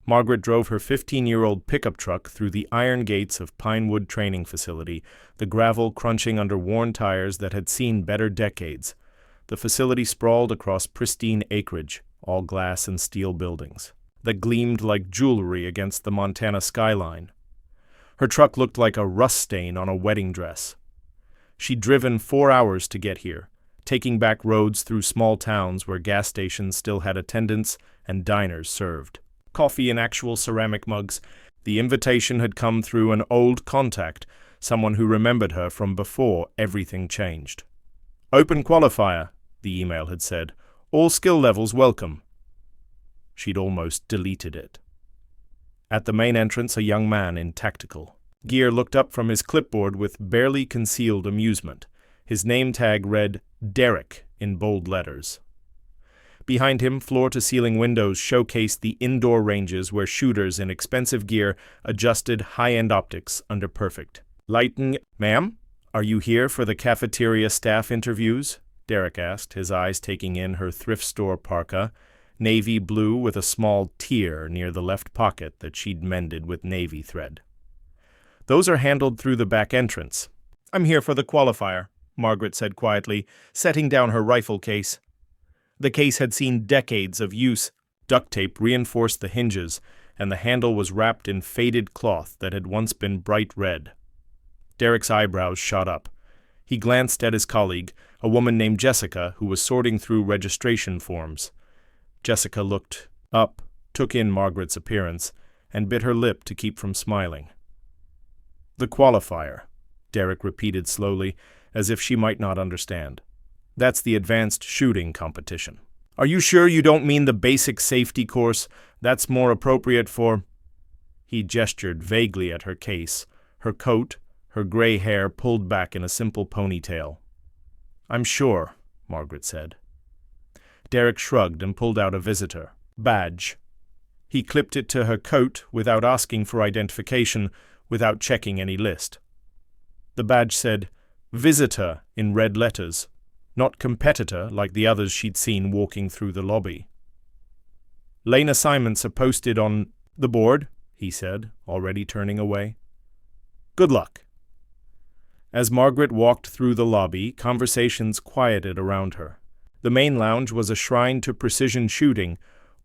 Margaret drove her 15-year-old pickup truck through the iron gates of Pinewood Training Facility, the gravel crunching under worn tires that had seen better decades. The facility sprawled across pristine acreage, all glass and steel buildings, that gleamed like jewelry against the Montana skyline. Her truck looked like a rust stain on a wedding dress. She'd driven 4 hours to get here, taking back roads through small towns where gas stations still had attendants and diners served coffee in actual ceramic mugs. The invitation had come through an old contact, someone who remembered her from before everything changed. "Open qualifier," the email had said. "All skill levels welcome." She'd almost deleted it. At the main entrance, a young man in tactical gear looked up from his clipboard with barely concealed amusement. His name tag read Derek in bold letters. Behind him, floor-to-ceiling windows showcased the indoor ranges where shooters in expensive gear adjusted high-end optics under perfect lighting. "Ma'am, are you here for the cafeteria staff interviews?" Derek asked, his eyes taking in her thrift store parka, navy blue with a small tear near the left pocket that she'd mended with navy thread. "Those are handled through the back entrance." "I'm here for the qualifier," Margaret said quietly, setting down her rifle case. The case had seen decades of use. Duct tape reinforced the hinges, and the handle was wrapped in faded cloth that had once been bright red. Derek's eyebrows shot up. He glanced at his colleague, a woman named Jessica, who was sorting through registration forms. Jessica looked up, took in Margaret's appearance, and bit her lip to keep from smiling. "The qualifier," Derek repeated slowly, as if she might not understand. "That's the advanced shooting competition." "Are you sure you don't mean the basic safety course? That's more appropriate for—" He gestured vaguely at her case, her coat, her gray hair pulled back in a simple ponytail. "I'm sure," Margaret said. Derek shrugged and pulled out a visitor badge. He clipped it to her coat without asking for identification, without checking any list. The badge said, "Visitor," in red letters, not competitor like the others she'd seen walking through the lobby. "Lane assignments are posted on the board," he said, already turning away. "Good luck." As Margaret walked through the lobby, conversations quieted around her. The main lounge was a shrine to precision shooting,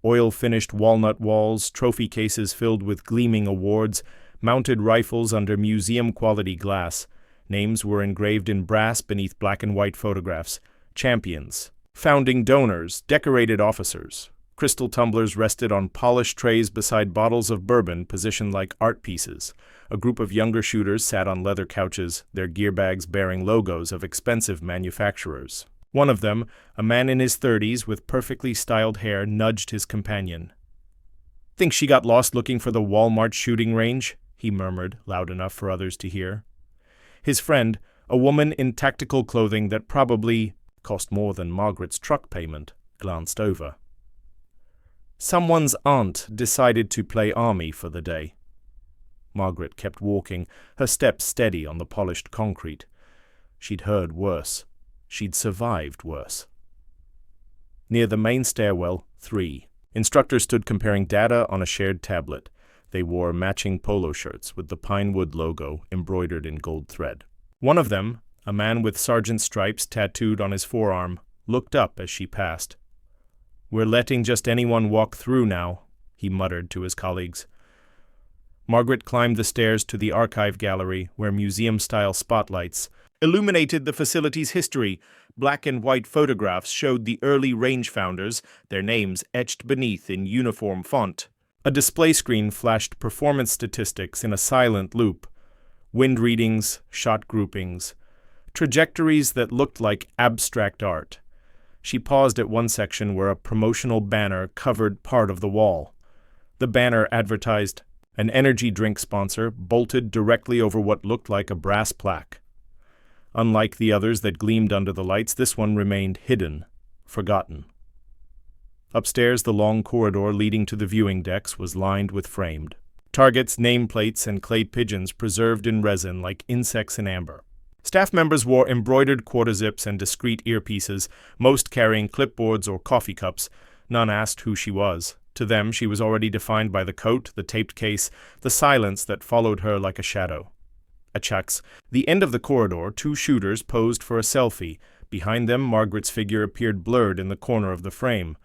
oil-finished walnut walls, trophy cases filled with gleaming awards, mounted rifles under museum-quality glass. Names were engraved in brass beneath black and white photographs. Champions, founding donors, decorated officers. Crystal tumblers rested on polished trays beside bottles of bourbon positioned like art pieces. A group of younger shooters sat on leather couches, their gear bags bearing logos of expensive manufacturers. One of them, a man in his 30s with perfectly styled hair, nudged his companion. "Think she got lost looking for the Walmart shooting range?" he murmured, loud enough for others to hear. His friend, a woman in tactical clothing that probably cost more than Margaret's truck payment, glanced over. "Someone's aunt decided to play army for the day." Margaret kept walking, her steps steady on the polished concrete. She'd heard worse. She'd survived worse. Near the main stairwell, 3 instructors stood comparing data on a shared tablet. They wore matching polo shirts with the Pinewood logo embroidered in gold thread. One of them, a man with sergeant stripes tattooed on his forearm, looked up as she passed. "We're letting just anyone walk through now," he muttered to his colleagues. Margaret climbed the stairs to the archive gallery where museum-style spotlights illuminated the facility's history. Black and white photographs showed the early range founders, their names etched beneath in uniform font. A display screen flashed performance statistics in a silent loop. Wind readings, shot groupings, trajectories that looked like abstract art. She paused at one section where a promotional banner covered part of the wall. The banner advertised an energy drink sponsor bolted directly over what looked like a brass plaque. Unlike the others that gleamed under the lights, this one remained hidden, forgotten. Upstairs, the long corridor leading to the viewing decks was lined with framed targets, nameplates, and clay pigeons preserved in resin like insects in amber. Staff members wore embroidered quarter-zips and discreet earpieces, most carrying clipboards or coffee cups. None asked who she was. To them, she was already defined by the coat, the taped case, the silence that followed her like a shadow. At Chuck's, the end of the corridor, two shooters posed for a selfie. Behind them, Margaret's figure appeared blurred in the corner of the frame.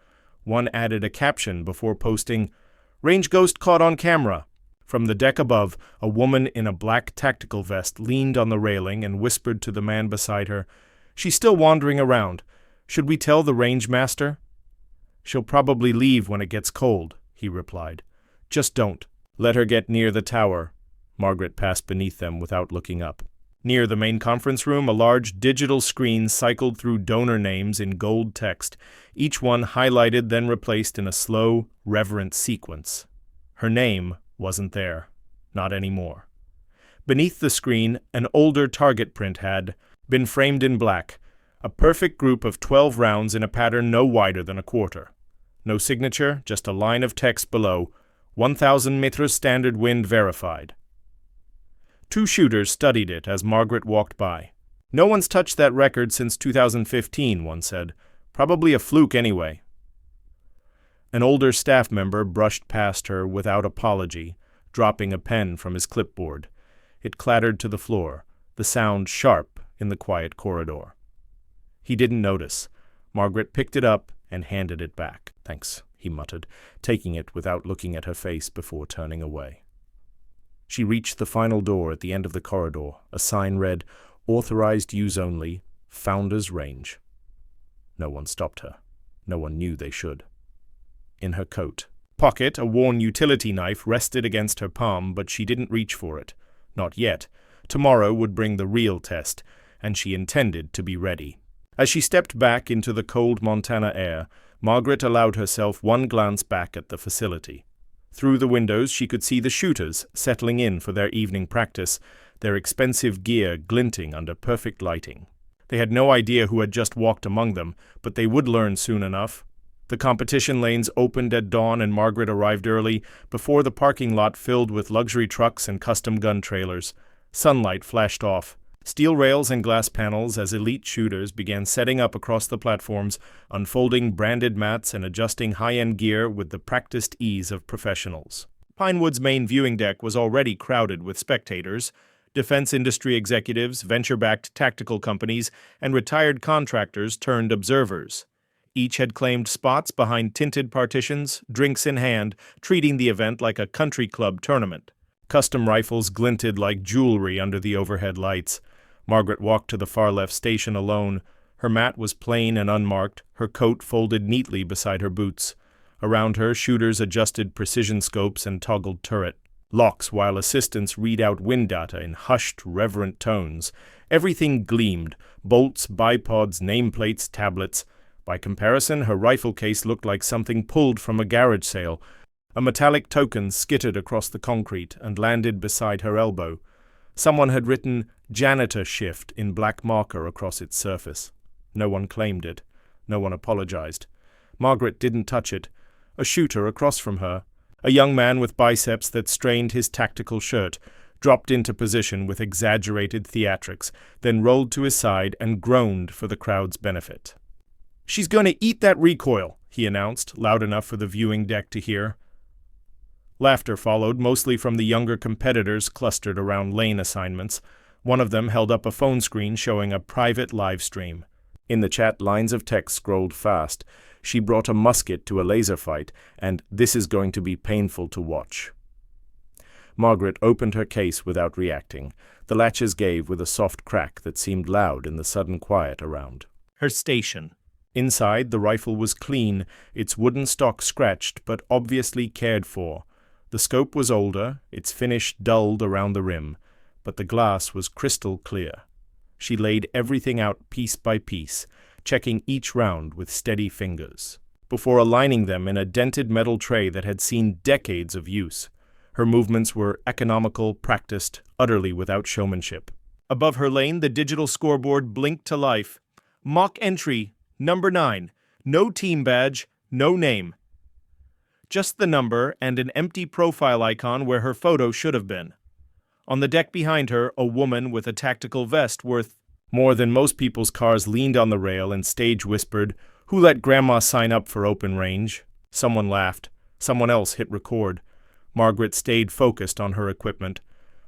One added a caption before posting, "Range Ghost caught on camera." From the deck above, a woman in a black tactical vest leaned on the railing and whispered to the man beside her, "She's still wandering around. Should we tell the range master?" "She'll probably leave when it gets cold," he replied. "Just don't. Let her get near the tower." Margaret passed beneath them without looking up. Near the main conference room, a large digital screen cycled through donor names in gold text, each one highlighted then replaced in a slow, reverent sequence. Her name wasn't there. Not anymore. Beneath the screen, an older target print had been framed in black, a perfect group of 12 rounds in a pattern no wider than a quarter. No signature, just a line of text below, 1,000 meters standard wind verified. Two shooters studied it as Margaret walked by. "No one's touched that record since 2015, one said. "Probably a fluke anyway." An older staff member brushed past her without apology, dropping a pen from his clipboard. It clattered to the floor, the sound sharp in the quiet corridor. He didn't notice. Margaret picked it up and handed it back. "Thanks," he muttered, taking it without looking at her face before turning away. She reached the final door at the end of the corridor. A sign read, "Authorized use only, Founders Range." No one stopped her. No one knew they should. In her coat pocket, a worn utility knife rested against her palm, but she didn't reach for it. Not yet. Tomorrow would bring the real test, and she intended to be ready. As she stepped back into the cold Montana air, Margaret allowed herself one glance back at the facility. Through the windows, she could see the shooters settling in for their evening practice, their expensive gear glinting under perfect lighting. They had no idea who had just walked among them, but they would learn soon enough. The competition lanes opened at dawn and Margaret arrived early, before the parking lot filled with luxury trucks and custom gun trailers. Sunlight flashed off. Steel rails and glass panels as elite shooters began setting up across the platforms, unfolding branded mats and adjusting high-end gear with the practiced ease of professionals. Pinewood's main viewing deck was already crowded with spectators, defense industry executives, venture-backed tactical companies, and retired contractors turned observers. Each had claimed spots behind tinted partitions, drinks in hand, treating the event like a country club tournament. Custom rifles glinted like jewelry under the overhead lights. Margaret walked to the far-left station alone. Her mat was plain and unmarked, her coat folded neatly beside her boots. Around her, shooters adjusted precision scopes and toggled turret locks while assistants read out wind data in hushed, reverent tones. Everything gleamed: bolts, bipods, nameplates, tablets. By comparison, her rifle case looked like something pulled from a garage sale. A metallic token skittered across the concrete and landed beside her elbow. Someone had written "Janitor Shift" in black marker across its surface. No one claimed it. No one apologized. Margaret didn't touch it. A shooter across from her, a young man with biceps that strained his tactical shirt, dropped into position with exaggerated theatrics, then rolled to his side and groaned for the crowd's benefit. "She's going to eat that recoil," he announced, loud enough for the viewing deck to hear. Laughter followed, mostly from the younger competitors clustered around lane assignments. One of them held up a phone screen showing a private live stream. In the chat, lines of text scrolled fast. She brought a musket to a laser fight, and "this is going to be painful to watch." Margaret opened her case without reacting. The latches gave with a soft crack that seemed loud in the sudden quiet around her station. Inside, the rifle was clean, its wooden stock scratched but obviously cared for. The scope was older, its finish dulled around the rim, but the glass was crystal clear. She laid everything out piece by piece, checking each round with steady fingers, before aligning them in a dented metal tray that had seen decades of use. Her movements were economical, practiced, utterly without showmanship. Above her lane, the digital scoreboard blinked to life. Mock entry, number 9. No team badge, no name. Just the number and an empty profile icon where her photo should have been. On the deck behind her, a woman with a tactical vest worth more than most people's cars leaned on the rail and stage whispered, "Who let Grandma sign up for open range?" Someone laughed. Someone else hit record. Margaret stayed focused on her equipment.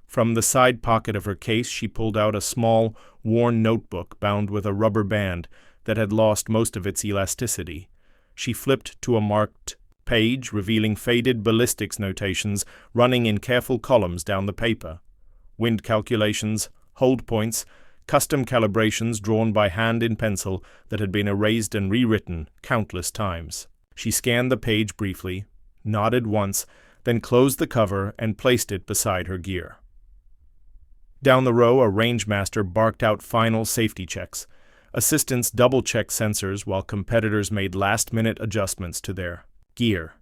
From the side pocket of her case, she pulled out a small, worn notebook bound with a rubber band that had lost most of its elasticity. She flipped to a marked page, revealing faded ballistics notations running in careful columns down the paper. Wind calculations, hold points, custom calibrations drawn by hand in pencil that had been erased and rewritten countless times. She scanned the page briefly, nodded once, then closed the cover and placed it beside her gear. Down the row, a rangemaster barked out final safety checks. Assistants double-checked sensors while competitors made last-minute adjustments to their gear.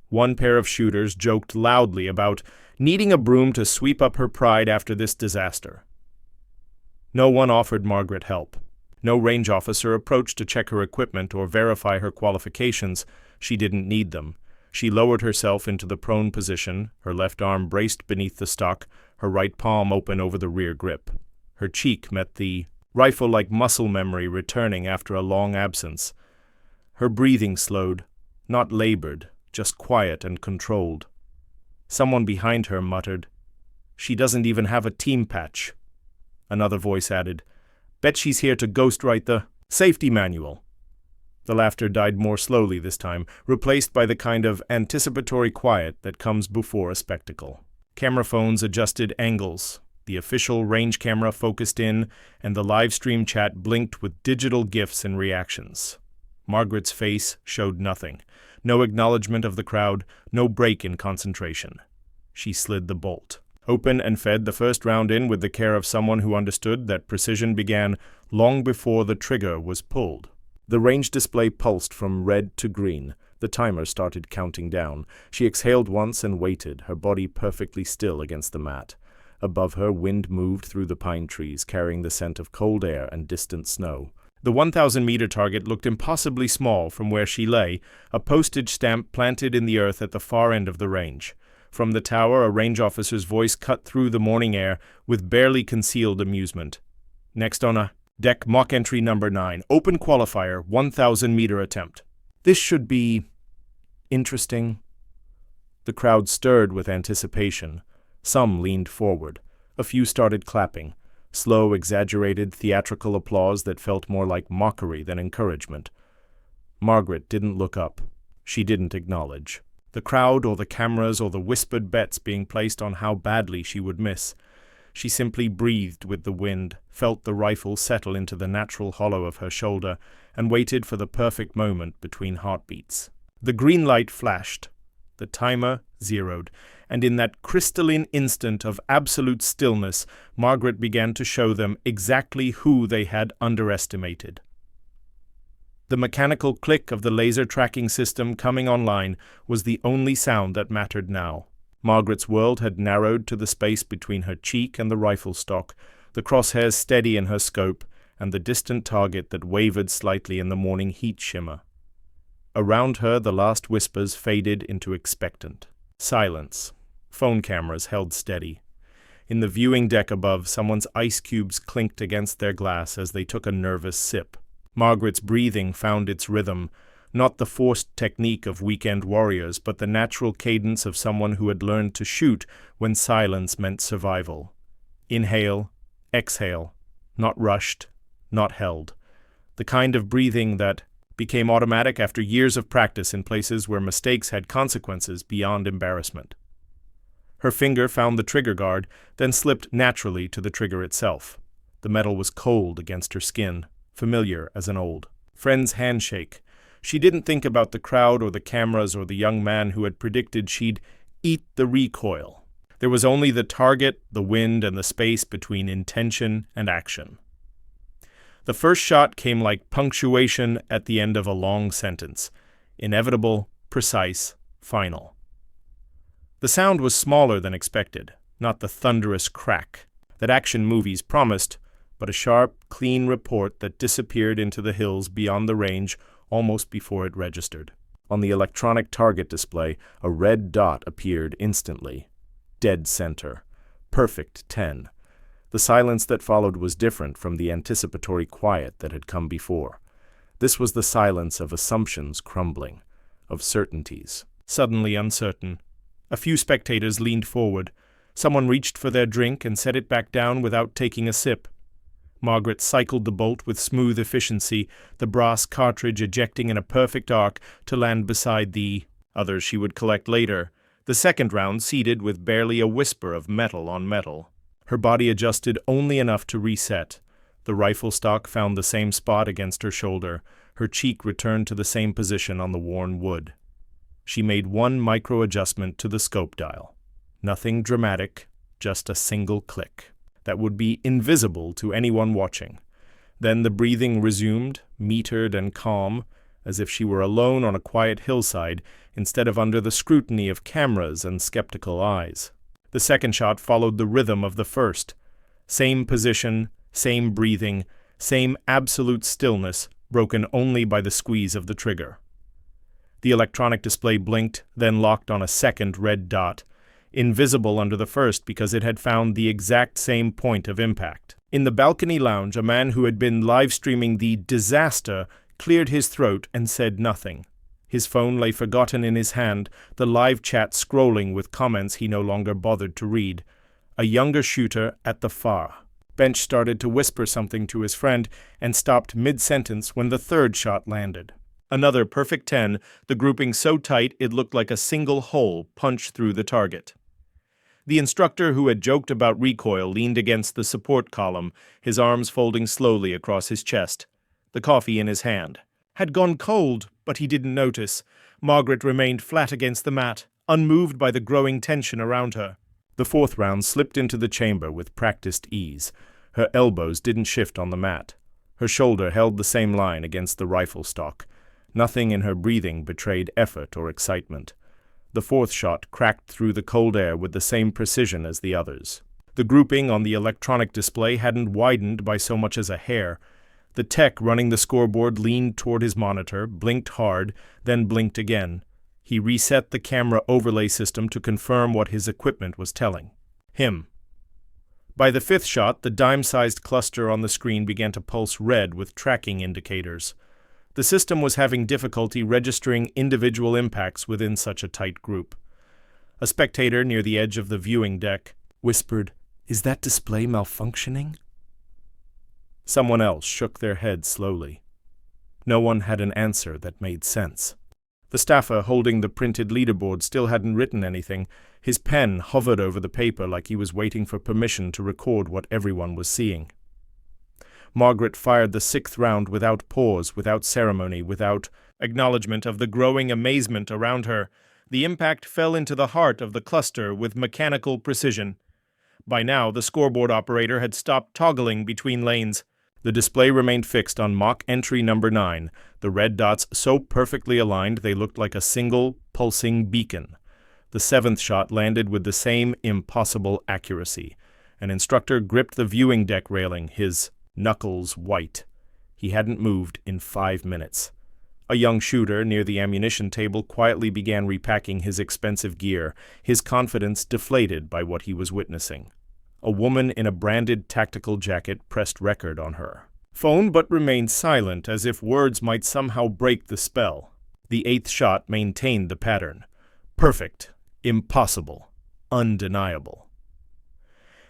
One pair of shooters joked loudly about needing a broom to sweep up her pride after this disaster. No one offered Margaret help. No range officer approached to check her equipment or verify her qualifications. She didn't need them. She lowered herself into the prone position, her left arm braced beneath the stock, her right palm open over the rear grip. Her cheek met the rifle-like muscle memory returning after a long absence. Her breathing slowed, not labored, just quiet and controlled. Someone behind her muttered, "She doesn't even have a team patch." Another voice added, "Bet she's here to ghostwrite the safety manual." The laughter died more slowly this time, replaced by the kind of anticipatory quiet that comes before a spectacle. Camera phones adjusted angles. The official range camera focused in, and the live stream chat blinked with digital GIFs and reactions. Margaret's face showed nothing. No acknowledgement of the crowd, no break in concentration. She slid the bolt open and fed the first round in with the care of someone who understood that precision began long before the trigger was pulled. The range display pulsed from red to green. The timer started counting down. She exhaled once and waited, her body perfectly still against the mat. Above her, wind moved through the pine trees, carrying the scent of cold air and distant snow. The 1,000-meter target looked impossibly small from where she lay, a postage stamp planted in the earth at the far end of the range. From the tower, a range officer's voice cut through the morning air with barely concealed amusement. Next on a deck, mock entry number 9, open qualifier, 1,000-meter attempt. This should be interesting. The crowd stirred with anticipation. Some leaned forward. A few started clapping. Slow, exaggerated, theatrical applause that felt more like mockery than encouragement. Margaret didn't look up. She didn't acknowledge the crowd or the cameras or the whispered bets being placed on how badly she would miss. She simply breathed with the wind, felt the rifle settle into the natural hollow of her shoulder, and waited for the perfect moment between heartbeats. The green light flashed. The timer zeroed, and in that crystalline instant of absolute stillness, Margaret began to show them exactly who they had underestimated. The mechanical click of the laser tracking system coming online was the only sound that mattered now. Margaret's world had narrowed to the space between her cheek and the rifle stock, the crosshairs steady in her scope, and the distant target that wavered slightly in the morning heat shimmer. Around her, the last whispers faded into expectant silence. Phone cameras held steady. In the viewing deck above, someone's ice cubes clinked against their glass as they took a nervous sip. Margaret's breathing found its rhythm, not the forced technique of weekend warriors, but the natural cadence of someone who had learned to shoot when silence meant survival. Inhale, exhale, not rushed, not held. The kind of breathing that became automatic after years of practice in places where mistakes had consequences beyond embarrassment. Her finger found the trigger guard, then slipped naturally to the trigger itself. The metal was cold against her skin, familiar as an old friend's handshake. She didn't think about the crowd or the cameras or the young man who had predicted she'd eat the recoil. There was only the target, the wind, and the space between intention and action. The first shot came like punctuation at the end of a long sentence. Inevitable, precise, final. The sound was smaller than expected, not the thunderous crack that action movies promised, but a sharp, clean report that disappeared into the hills beyond the range almost before it registered. On the electronic target display, a red dot appeared instantly. Dead center. Perfect 10. The silence that followed was different from the anticipatory quiet that had come before. This was the silence of assumptions crumbling, of certainties suddenly uncertain. A few spectators leaned forward. Someone reached for their drink and set it back down without taking a sip. Margaret cycled the bolt with smooth efficiency, the brass cartridge ejecting in a perfect arc to land beside the others she would collect later, the second round seated with barely a whisper of metal on metal. Her body adjusted only enough to reset. The rifle stock found the same spot against her shoulder. Her cheek returned to the same position on the worn wood. She made one micro-adjustment to the scope dial. Nothing dramatic, just a single click that would be invisible to anyone watching. Then the breathing resumed, metered and calm, as if she were alone on a quiet hillside instead of under the scrutiny of cameras and skeptical eyes. The second shot followed the rhythm of the first. Same position, same breathing, same absolute stillness, broken only by the squeeze of the trigger. The electronic display blinked, then locked on a second red dot, invisible under the first because it had found the exact same point of impact. In the balcony lounge, a man who had been live-streaming the disaster cleared his throat and said nothing. His phone lay forgotten in his hand, the live chat scrolling with comments he no longer bothered to read. A younger shooter at the far. Bench started to whisper something to his friend and stopped mid-sentence when the third shot landed. Another perfect 10, the grouping so tight it looked like a single hole punched through the target. The instructor who had joked about recoil leaned against the support column, his arms folding slowly across his chest, the coffee in his hand. Had gone cold, but he didn't notice. Margaret remained flat against the mat, unmoved by the growing tension around her. The fourth round slipped into the chamber with practiced ease. Her elbows didn't shift on the mat. Her shoulder held the same line against the rifle stock. Nothing in her breathing betrayed effort or excitement. The fourth shot cracked through the cold air with the same precision as the others. The grouping on the electronic display hadn't widened by so much as a hair. The tech running the scoreboard leaned toward his monitor, blinked hard, then blinked again. He reset the camera overlay system to confirm what his equipment was telling him. By the fifth shot, the dime-sized cluster on the screen began to pulse red with tracking indicators. The system was having difficulty registering individual impacts within such a tight group. A spectator near the edge of the viewing deck whispered, "Is that display malfunctioning?" Someone else shook their head slowly. No one had an answer that made sense. The staffer holding the printed leaderboard still hadn't written anything. His pen hovered over the paper like he was waiting for permission to record what everyone was seeing. Margaret fired the sixth round without pause, without ceremony, without acknowledgement of the growing amazement around her. The impact fell into the heart of the cluster with mechanical precision. By now, the scoreboard operator had stopped toggling between lanes. The display remained fixed on mock entry number 9, the red dots so perfectly aligned they looked like a single, pulsing beacon. The seventh shot landed with the same impossible accuracy. An instructor gripped the viewing deck railing, his knuckles white. He hadn't moved in 5 minutes. A young shooter near the ammunition table quietly began repacking his expensive gear, his confidence deflated by what he was witnessing. A woman in a branded tactical jacket pressed record on her phone but remained silent as if words might somehow break the spell. The eighth shot maintained the pattern. Perfect, impossible, undeniable.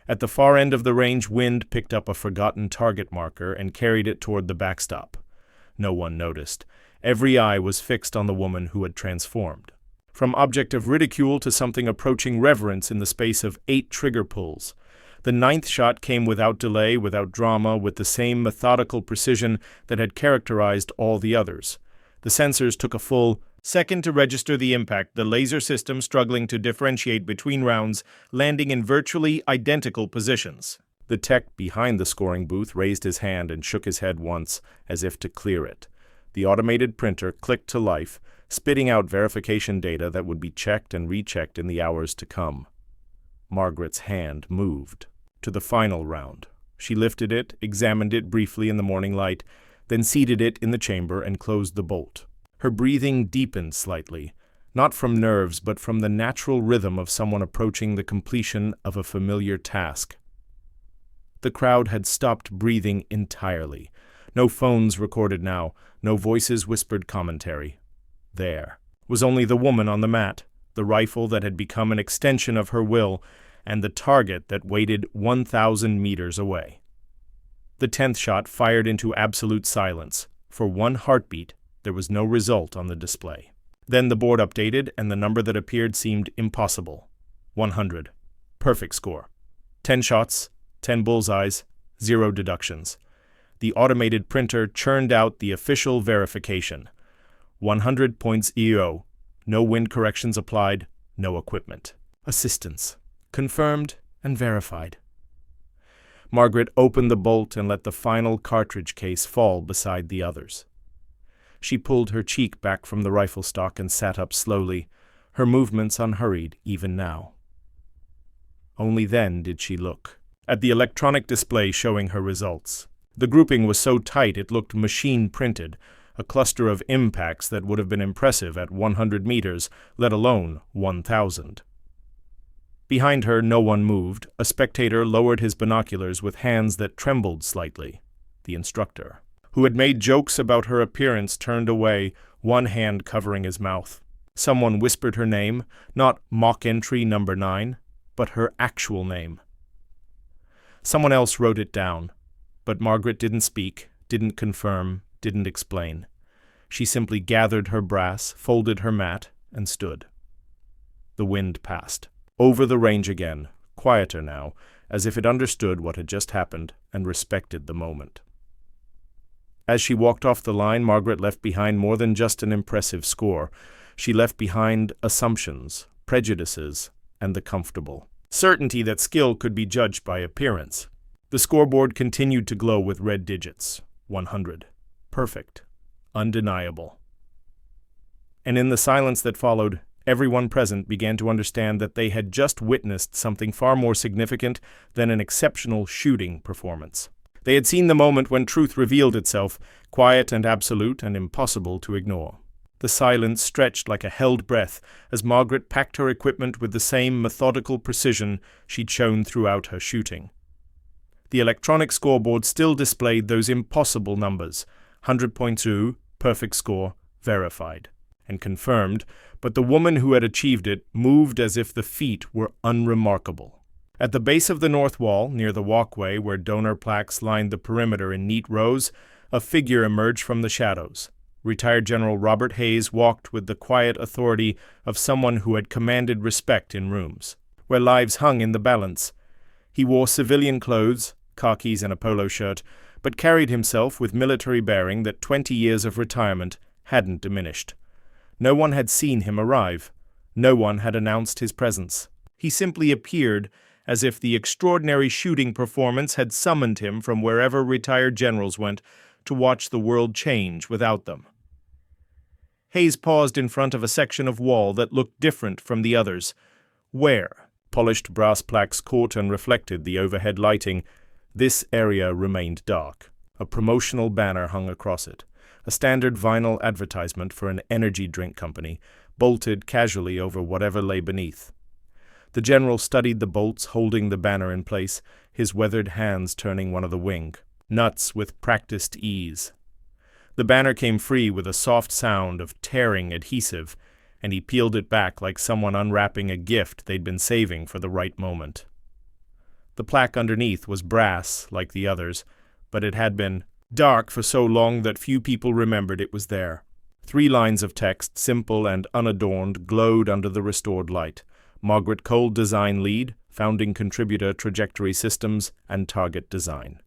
At the far end of the range, wind picked up a forgotten target marker and carried it toward the backstop. No one noticed. Every eye was fixed on the woman who had transformed. From object of ridicule to something approaching reverence in the space of 8 trigger pulls. The ninth shot came without delay, without drama, with the same methodical precision that had characterized all the others. The sensors took a full second to register the impact, the laser system struggling to differentiate between rounds, landing in virtually identical positions. The tech behind the scoring booth raised his hand and shook his head once, as if to clear it. The automated printer clicked to life, spitting out verification data that would be checked and rechecked in the hours to come. Margaret's hand moved to the final round. She lifted it, examined it briefly in the morning light, then seated it in the chamber and closed the bolt. Her breathing deepened slightly, not from nerves but from the natural rhythm of someone approaching the completion of a familiar task. The crowd had stopped breathing entirely. No phones recorded now, no voices whispered commentary. There, was only the woman on the mat, the rifle that had become an extension of her will, and the target that waited 1,000 meters away. The 10th shot fired into absolute silence. For one heartbeat, there was no result on the display. Then the board updated, and the number that appeared seemed impossible. 100. Perfect score. 10 shots, 10 bullseyes, 0 deductions. The automated printer churned out the official verification. 100 points EO. No wind corrections applied, no equipment. Assistance. Confirmed and verified. Margaret opened the bolt and let the final cartridge case fall beside the others. She pulled her cheek back from the rifle stock and sat up slowly, her movements unhurried even now. Only then did she look at the electronic display showing her results. The grouping was so tight it looked machine-printed, a cluster of impacts that would have been impressive at 100 meters, let alone 1,000. Behind her, no one moved. A spectator lowered his binoculars with hands that trembled slightly. The instructor, who had made jokes about her appearance, turned away, one hand covering his mouth. Someone whispered her name, not mock entry number 9, but her actual name. Someone else wrote it down, but Margaret didn't speak, didn't confirm, didn't explain. She simply gathered her brass, folded her mat, and stood. The wind passed. Over the range again, quieter now, as if it understood what had just happened and respected the moment. As she walked off the line, Margaret left behind more than just an impressive score. She left behind assumptions, prejudices, and the comfortable certainty that skill could be judged by appearance. The scoreboard continued to glow with red digits. 100. Perfect. Undeniable. And in the silence that followed, everyone present began to understand that they had just witnessed something far more significant than an exceptional shooting performance. They had seen the moment when truth revealed itself, quiet and absolute and impossible to ignore. The silence stretched like a held breath as Margaret packed her equipment with the same methodical precision she'd shown throughout her shooting. The electronic scoreboard still displayed those impossible numbers, 100.2, perfect score, verified, and confirmed, but the woman who had achieved it moved as if the feat were unremarkable. At the base of the north wall, near the walkway where donor plaques lined the perimeter in neat rows, a figure emerged from the shadows. Retired General Robert Hayes walked with the quiet authority of someone who had commanded respect in rooms where lives hung in the balance. He wore civilian clothes, khakis and a polo shirt, but carried himself with military bearing that 20 years of retirement hadn't diminished. No one had seen him arrive. No one had announced his presence. He simply appeared as if the extraordinary shooting performance had summoned him from wherever retired generals went to watch the world change without them. Hayes paused in front of a section of wall that looked different from the others. Where? Polished brass plaques caught and reflected the overhead lighting. This area remained dark. A promotional banner hung across it, a standard vinyl advertisement for an energy drink company, bolted casually over whatever lay beneath. The general studied the bolts holding the banner in place, his weathered hands turning one of the wing, nuts with practiced ease. The banner came free with a soft sound of tearing adhesive, and he peeled it back like someone unwrapping a gift they'd been saving for the right moment. The plaque underneath was brass, like the others, but it had been dark for so long that few people remembered it was there. 3 lines of text, simple and unadorned, glowed under the restored light. Margaret Cole Design Lead, Founding Contributor Trajectory Systems, and Target Design.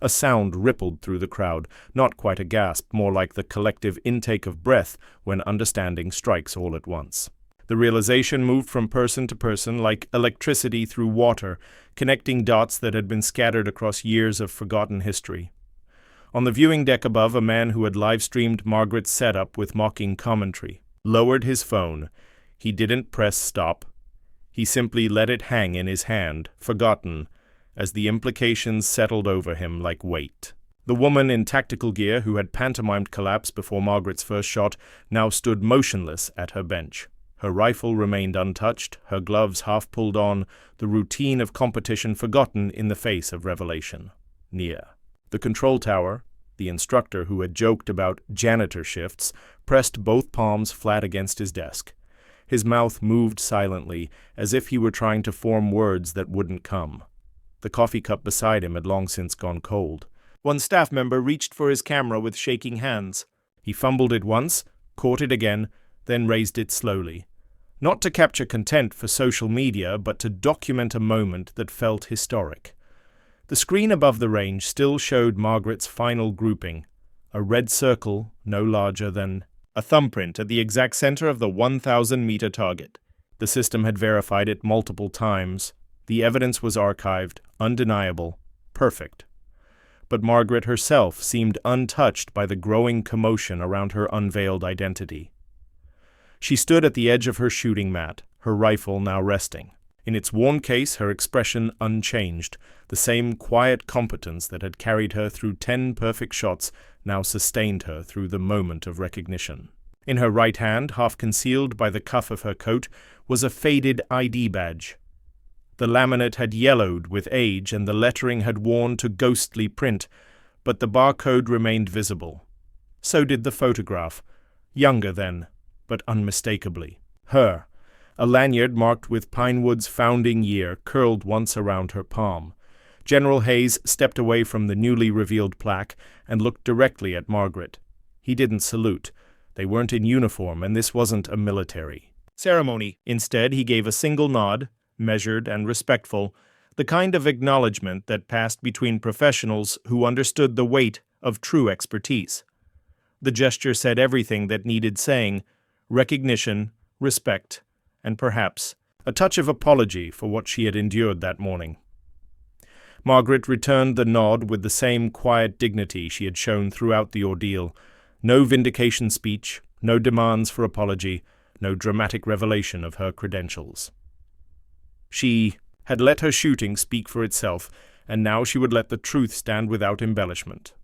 A sound rippled through the crowd, not quite a gasp, more like the collective intake of breath when understanding strikes all at once. The realization moved from person to person like electricity through water, connecting dots that had been scattered across years of forgotten history. On the viewing deck above, a man who had live-streamed Margaret's setup with mocking commentary lowered his phone. He didn't press stop. He simply let it hang in his hand, forgotten, as the implications settled over him like weight. The woman in tactical gear who had pantomimed collapse before Margaret's first shot now stood motionless at her bench. Her rifle remained untouched, her gloves half pulled on, the routine of competition forgotten in the face of revelation. Near. The control tower, the instructor who had joked about janitor shifts, pressed both palms flat against his desk. His mouth moved silently, as if he were trying to form words that wouldn't come. The coffee cup beside him had long since gone cold. One staff member reached for his camera with shaking hands. He fumbled it once, caught it again, then raised it slowly. Not to capture content for social media, but to document a moment that felt historic. The screen above the range still showed Margaret's final grouping, a red circle no larger than a thumbprint at the exact center of the 1,000-meter target. The system had verified it multiple times. The evidence was archived, undeniable, perfect. But Margaret herself seemed untouched by the growing commotion around her unveiled identity. She stood at the edge of her shooting mat, her rifle now resting. In its worn case, her expression unchanged. The same quiet competence that had carried her through 10 perfect shots now sustained her through the moment of recognition. In her right hand, half concealed by the cuff of her coat, was a faded ID badge. The laminate had yellowed with age and the lettering had worn to ghostly print, but the barcode remained visible. So did the photograph, younger then, but unmistakably her. A lanyard marked with Pinewood's founding year curled once around her palm. General Hayes stepped away from the newly revealed plaque and looked directly at Margaret. He didn't salute. They weren't in uniform, and this wasn't a military ceremony. Instead, he gave a single nod, measured and respectful, the kind of acknowledgement that passed between professionals who understood the weight of true expertise. The gesture said everything that needed saying: recognition, respect, and perhaps a touch of apology for what she had endured that morning. Margaret returned the nod with the same quiet dignity she had shown throughout the ordeal. No vindication speech, no demands for apology, no dramatic revelation of her credentials. She had let her shooting speak for itself, and now she would let the truth stand without embellishment.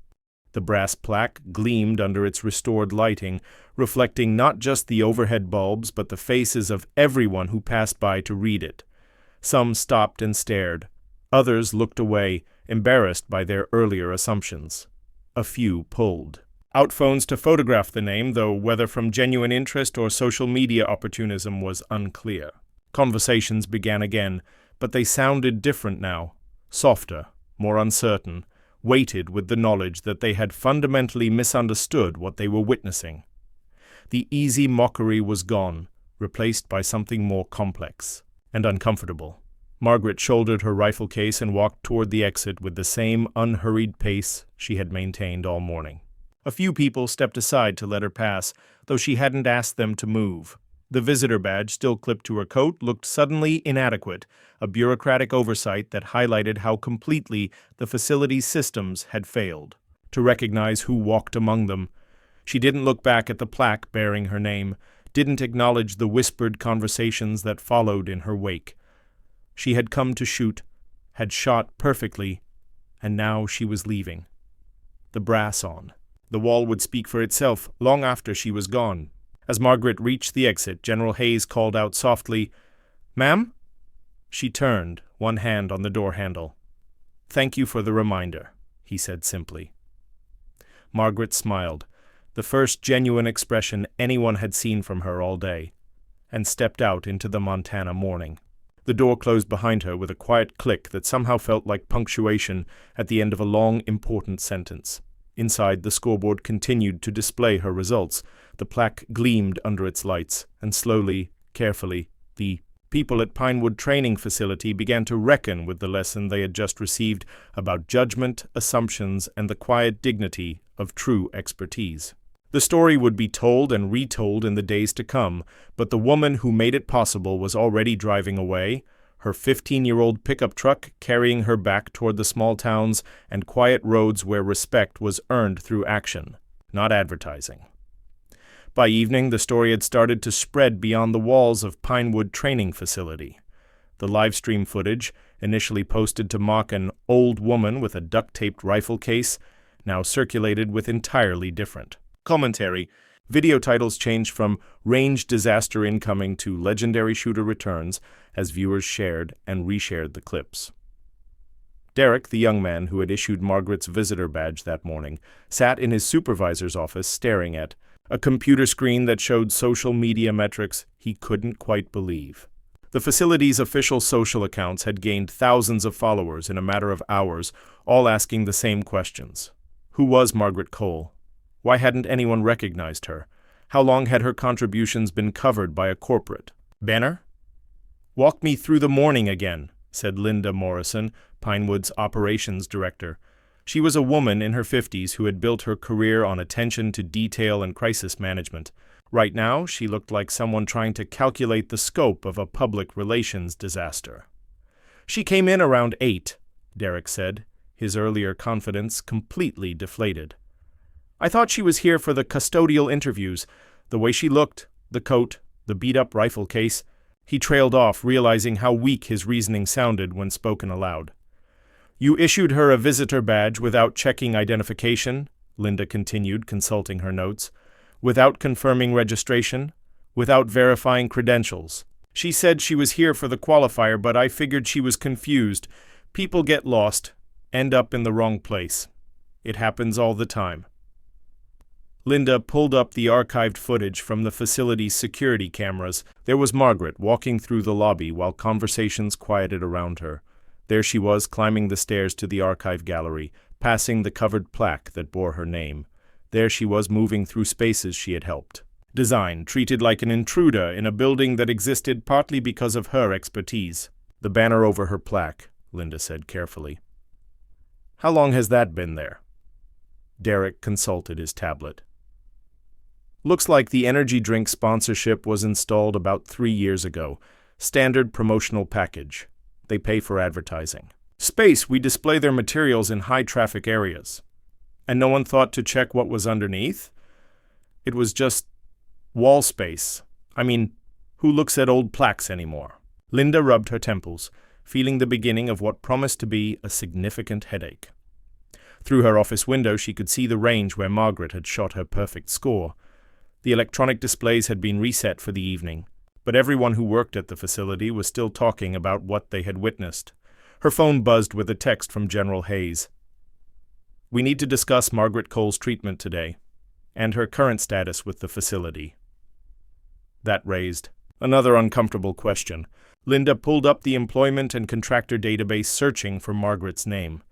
The brass plaque gleamed under its restored lighting, reflecting not just the overhead bulbs but the faces of everyone who passed by to read it. Some stopped and stared. Others looked away, embarrassed by their earlier assumptions. A few pulled out phones to photograph the name, though whether from genuine interest or social media opportunism was unclear. Conversations began again, but they sounded different now, softer, more uncertain, weighted with the knowledge that they had fundamentally misunderstood what they were witnessing. The easy mockery was gone, replaced by something more complex and uncomfortable. Margaret shouldered her rifle case and walked toward the exit with the same unhurried pace she had maintained all morning. A few people stepped aside to let her pass, though she hadn't asked them to move. The visitor badge, still clipped to her coat, looked suddenly inadequate, a bureaucratic oversight that highlighted how completely the facility's systems had failed to recognize who walked among them. She didn't look back at the plaque bearing her name, didn't acknowledge the whispered conversations that followed in her wake. She had come to shoot, had shot perfectly, and now she was leaving. The brass on. The wall would speak for itself long after she was gone. As Margaret reached the exit, General Hayes called out softly, "Ma'am?" She turned, one hand on the door handle. "Thank you for the reminder," he said simply. Margaret smiled, the first genuine expression anyone had seen from her all day, and stepped out into the Montana morning. The door closed behind her with a quiet click that somehow felt like punctuation at the end of a long, important sentence. Inside, the scoreboard continued to display her results. The plaque gleamed under its lights, and slowly, carefully, the people at Pinewood Training Facility began to reckon with the lesson they had just received about judgment, assumptions, and the quiet dignity of true expertise. The story would be told and retold in the days to come, but the woman who made it possible was already driving away, her 15-year-old pickup truck carrying her back toward the small towns and quiet roads where respect was earned through action, not advertising. By evening, the story had started to spread beyond the walls of Pinewood Training Facility. The live-stream footage, initially posted to mock an old woman with a duct-taped rifle case, now circulated with entirely different commentary. Video titles changed from "Range Disaster Incoming" to "Legendary Shooter Returns" as viewers shared and reshared the clips. Derek, the young man who had issued Margaret's visitor badge that morning, sat in his supervisor's office staring at a computer screen that showed social media metrics he couldn't quite believe. The facility's official social accounts had gained thousands of followers in a matter of hours, all asking the same questions. Who was Margaret Cole? Why hadn't anyone recognized her? How long had her contributions been covered by a corporate banner? "Walk me through the morning again," said Linda Morrison, Pinewood's operations director. She was a woman in her 50s who had built her career on attention to detail and crisis management. Right now, she looked like someone trying to calculate the scope of a public relations disaster. "She came in around 8, Derek said, his earlier confidence completely deflated. "I thought she was here for the custodial interviews. The way she looked, the coat, the beat-up rifle case." He trailed off, realizing how weak his reasoning sounded when spoken aloud. "You issued her a visitor badge without checking identification," Linda continued, consulting her notes. "Without confirming registration, without verifying credentials. She said she was here for the qualifier, but I figured she was confused. People get lost, end up in the wrong place. It happens all the time." Linda pulled up the archived footage from the facility's security cameras. There was Margaret walking through the lobby while conversations quieted around her. There she was, climbing the stairs to the archive gallery, passing the covered plaque that bore her name. There she was, moving through spaces she had helped design, treated like an intruder in a building that existed partly because of her expertise. "The banner over her plaque," Linda said carefully. "How long has that been there?" Derek consulted his tablet. "Looks like the energy drink sponsorship was installed about 3 years ago. Standard promotional package. They pay for advertising. Space, we display their materials in high-traffic areas. And no one thought to check what was underneath? It was just wall space. I mean, who looks at old plaques anymore?" Linda rubbed her temples, feeling the beginning of what promised to be a significant headache. Through her office window, she could see the range where Margaret had shot her perfect score. The electronic displays had been reset for the evening, but everyone who worked at the facility was still talking about what they had witnessed. Her phone buzzed with a text from General Hayes. "We need to discuss Margaret Cole's treatment today, and her current status with the facility." That raised another uncomfortable question. Linda pulled up the employment and contractor database, searching for Margaret's name.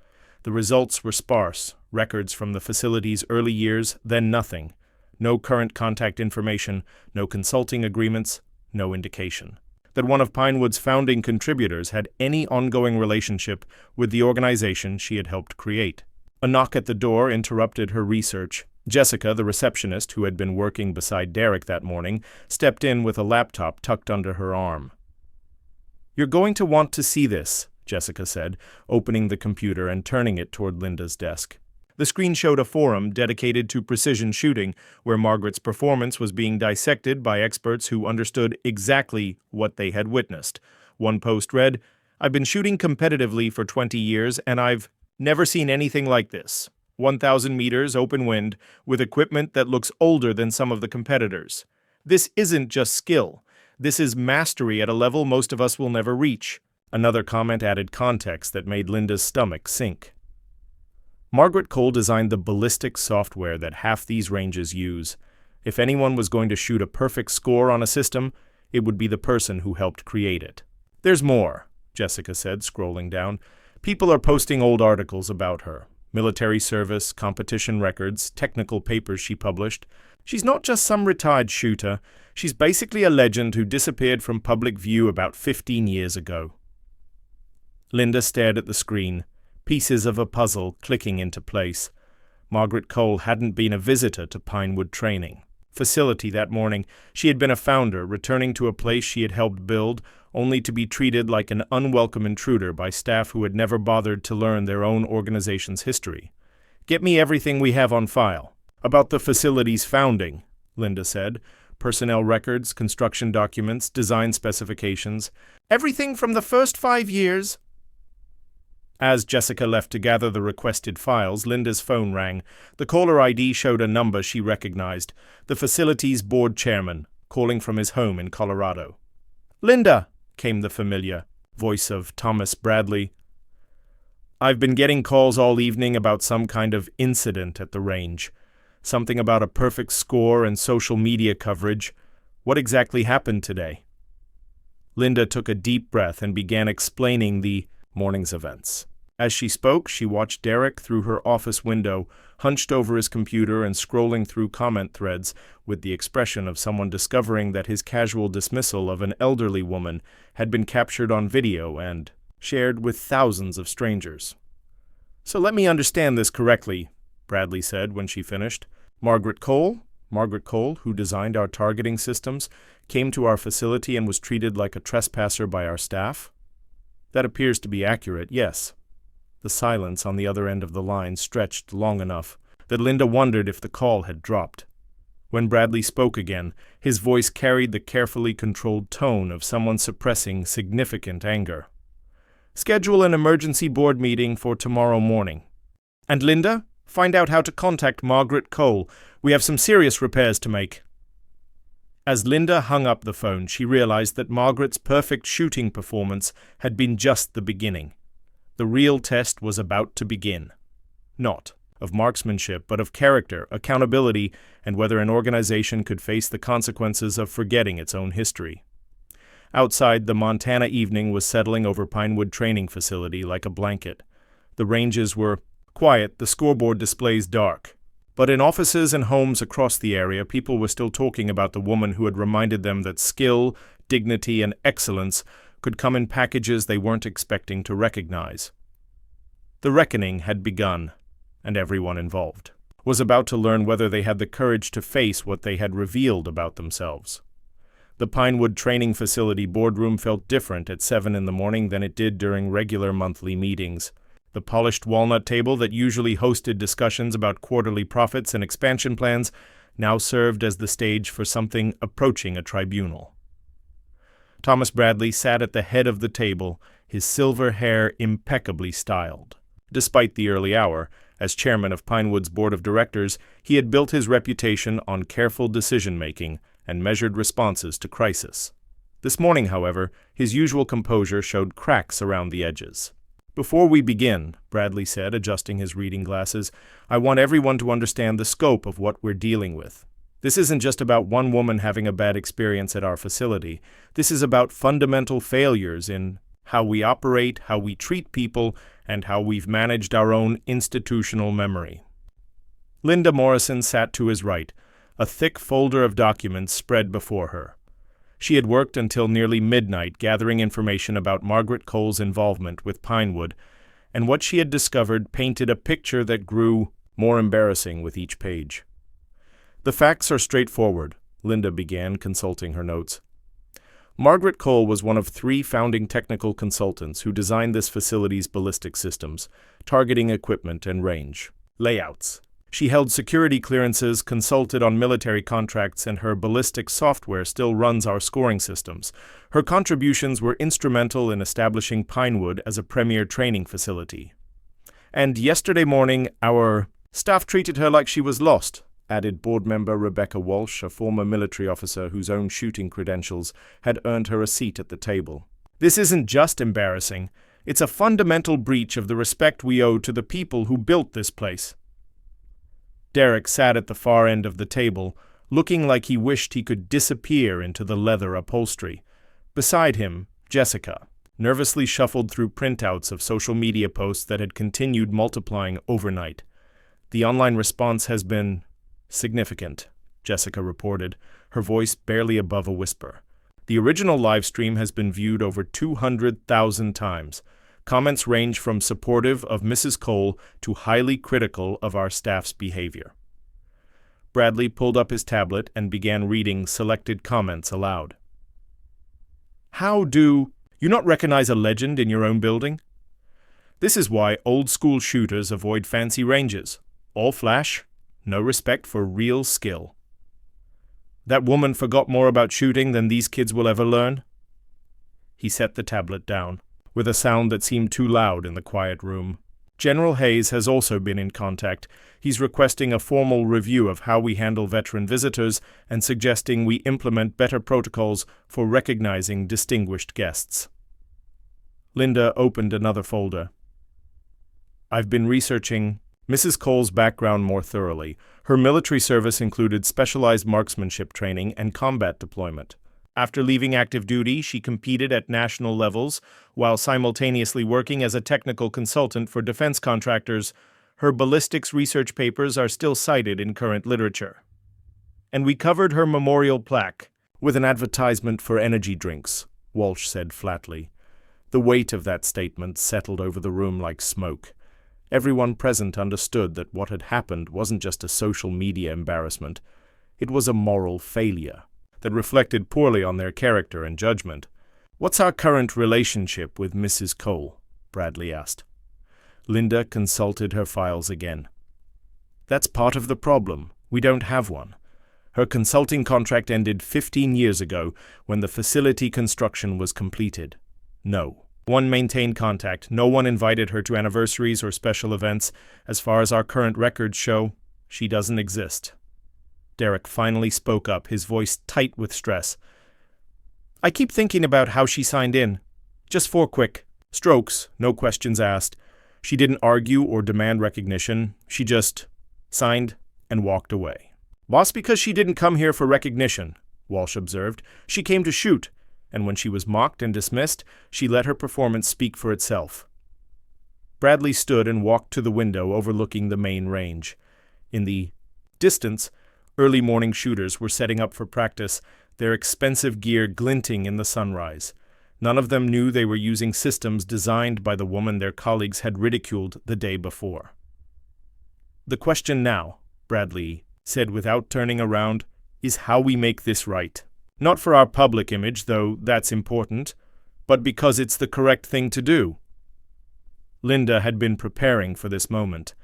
The results were sparse, records from the facility's early years, then nothing. No current contact information, no consulting agreements, no indication that one of Pinewood's founding contributors had any ongoing relationship with the organization she had helped create. A knock at the door interrupted her research. Jessica, the receptionist who had been working beside Derek that morning, stepped in with a laptop tucked under her arm. "You're going to want to see this," Jessica said, opening the computer and turning it toward Linda's desk. The screen showed a forum dedicated to precision shooting, where Margaret's performance was being dissected by experts who understood exactly what they had witnessed. One post read, "I've been shooting competitively for 20 years, and I've never seen anything like this. 1,000 meters open wind, with equipment that looks older than some of the competitors. This isn't just skill. This is mastery at a level most of us will never reach." Another comment added context that made Linda's stomach sink. Margaret Cole designed the ballistic software that half these ranges use. If anyone was going to shoot a perfect score on a system, it would be the person who helped create it. "There's more," Jessica said, scrolling down. "People are posting old articles about her. Military service, competition records, technical papers she published. She's not just some retired shooter. She's basically a legend who disappeared from public view about 15 years ago." Linda stared at the screen, pieces of a puzzle clicking into place. Margaret Cole hadn't been a visitor to Pinewood Training Facility that morning. She had been a founder, returning to a place she had helped build, only to be treated like an unwelcome intruder by staff who had never bothered to learn their own organization's history. "Get me everything we have on file." "About the facility's founding," Linda said. "Personnel records, construction documents, design specifications. Everything from the first 5 years." As Jessica left to gather the requested files, Linda's phone rang. The caller ID showed a number she recognized. The facility's board chairman, calling from his home in Colorado. "Linda," came the familiar voice of Thomas Bradley. I've been getting calls all evening about some kind of incident at the range. Something about a perfect score and social media coverage. What exactly happened today?" Linda took a deep breath and began explaining the morning's events. As she spoke, she watched Derek through her office window, hunched over his computer and scrolling through comment threads with the expression of someone discovering that his casual dismissal of an elderly woman had been captured on video and shared with thousands of strangers. "So let me understand this correctly," Bradley said when she finished. Margaret Cole, who designed our targeting systems, came to our facility and was treated like a trespasser by our staff? That appears to be accurate, yes." The silence on the other end of the line stretched long enough that Linda wondered if the call had dropped. When Bradley spoke again, his voice carried the carefully controlled tone of someone suppressing significant anger. "Schedule an emergency board meeting for tomorrow morning. And Linda, find out how to contact Margaret Cole. We have some serious repairs to make." As Linda hung up the phone, she realized that Margaret's perfect shooting performance had been just the beginning. The real test was about to begin. Not of marksmanship, but of character, accountability, and whether an organization could face the consequences of forgetting its own history. Outside, the Montana evening was settling over Pinewood Training Facility like a blanket. The ranges were quiet, the scoreboard displays dark. But in offices and homes across the area, people were still talking about the woman who had reminded them that skill, dignity, and excellence could come in packages they weren't expecting to recognize. The reckoning had begun, and everyone involved was about to learn whether they had the courage to face what they had revealed about themselves. The Pinewood Training Facility boardroom felt different at 7 in the morning than it did during regular monthly meetings. The polished walnut table that usually hosted discussions about quarterly profits and expansion plans now served as the stage for something approaching a tribunal. Thomas Bradley sat at the head of the table, his silver hair impeccably styled. Despite the early hour, as chairman of Pinewood's board of directors, he had built his reputation on careful decision-making and measured responses to crisis. This morning, however, his usual composure showed cracks around the edges. "Before we begin," Bradley said, adjusting his reading glasses, "I want everyone to understand the scope of what we're dealing with. This isn't just about one woman having a bad experience at our facility. This is about fundamental failures in how we operate, how we treat people, and how we've managed our own institutional memory." Linda Morrison sat to his right, a thick folder of documents spread before her. She had worked until nearly midnight gathering information about Margaret Cole's involvement with Pinewood, and what she had discovered painted a picture that grew more embarrassing with each page. "The facts are straightforward," Linda began, consulting her notes. Margaret Cole was one of 3 founding technical consultants who designed this facility's ballistic systems, targeting equipment and range layouts. She held security clearances, consulted on military contracts, and her ballistic software still runs our scoring systems. Her contributions were instrumental in establishing Pinewood as a premier training facility. "And yesterday morning, our staff treated her like she was lost," added board member Rebecca Walsh, a former military officer whose own shooting credentials had earned her a seat at the table. "This isn't just embarrassing. It's a fundamental breach of the respect we owe to the people who built this place." Derek sat at the far end of the table, looking like he wished he could disappear into the leather upholstery. Beside him, Jessica nervously shuffled through printouts of social media posts that had continued multiplying overnight. "The online response has been significant," Jessica reported, her voice barely above a whisper. "The original live stream has been viewed over 200,000 times. Comments range from supportive of Mrs. Cole to highly critical of our staff's behavior." Bradley pulled up his tablet and began reading selected comments aloud. "How do you not recognize a legend in your own building? This is why old-school shooters avoid fancy ranges. All flash, no respect for real skill. That woman forgot more about shooting than these kids will ever learn." He set the tablet down, with a sound that seemed too loud in the quiet room. "General Hayes has also been in contact. He's requesting a formal review of how we handle veteran visitors and suggesting we implement better protocols for recognizing distinguished guests." Linda opened another folder. I've been researching Mrs. Cole's background more thoroughly. Her military service included specialized marksmanship training and combat deployment. After leaving active duty, she competed at national levels while simultaneously working as a technical consultant for defense contractors. Her ballistics research papers are still cited in current literature. And we covered her memorial plaque with an advertisement for energy drinks, Walsh said flatly. The weight of that statement settled over the room like smoke. Everyone present understood that what had happened wasn't just a social media embarrassment. It was a moral failure that reflected poorly on their character and judgment. "What's our current relationship with Mrs. Cole?" Bradley asked. Linda consulted her files again. "That's part of the problem. We don't have one. Her consulting contract ended 15 years ago when the facility construction was completed. No one maintained contact. No one invited her to anniversaries or special events. As far as our current records show, she doesn't exist." Derek finally spoke up, his voice tight with stress. "I keep thinking about how she signed in. Just 4 quick strokes, no questions asked. She didn't argue or demand recognition. She just signed and walked away." "Boss, because she didn't come here for recognition," Walsh observed. "She came to shoot, and when she was mocked and dismissed, she let her performance speak for itself." Bradley stood and walked to the window overlooking the main range. In the distance, early morning shooters were setting up for practice, their expensive gear glinting in the sunrise. None of them knew they were using systems designed by the woman their colleagues had ridiculed the day before. "The question now," Bradley said without turning around, "is how we make this right. Not for our public image, though that's important, but because it's the correct thing to do." Linda had been preparing for this moment.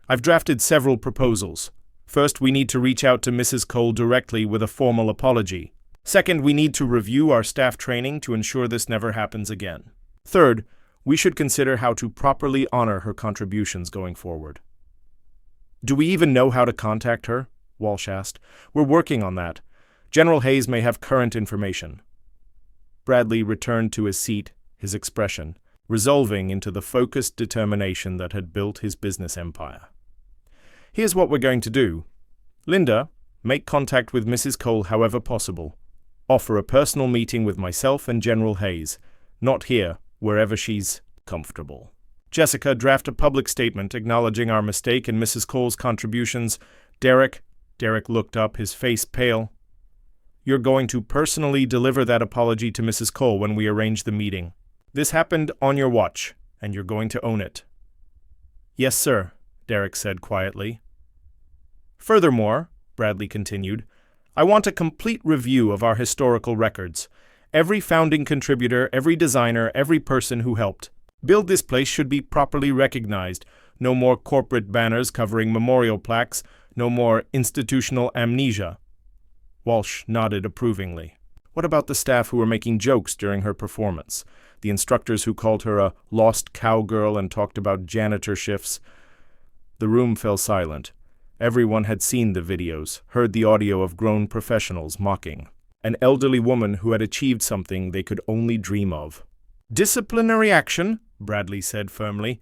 "I've drafted several proposals. First, we need to reach out to Mrs. Cole directly with a formal apology. Second, we need to review our staff training to ensure this never happens again. Third, we should consider how to properly honor her contributions going forward." "Do we even know how to contact her?" Walsh asked. "We're working on that. General Hayes may have current information." Bradley returned to his seat, his expression resolving into the focused determination that had built his business empire. "Here's what we're going to do. Linda, make contact with Mrs. Cole however possible. Offer a personal meeting with myself and General Hayes. Not here, wherever she's comfortable. Jessica, draft a public statement acknowledging our mistake and Mrs. Cole's contributions. Derek looked up, his face pale. You're going to personally deliver that apology to Mrs. Cole when we arrange the meeting. This happened on your watch, and you're going to own it." "Yes, sir," Derek said quietly. "Furthermore," Bradley continued, "I want a complete review of our historical records. Every founding contributor, every designer, every person who helped. Build this place should be properly recognized. No more corporate banners covering memorial plaques. No more institutional amnesia." Walsh nodded approvingly. "What about the staff who were making jokes during her performance? The instructors who called her a lost cowgirl and talked about janitor shifts?" The room fell silent. Everyone had seen the videos, heard the audio of grown professionals mocking an elderly woman who had achieved something they could only dream of. "Disciplinary action," Bradley said firmly.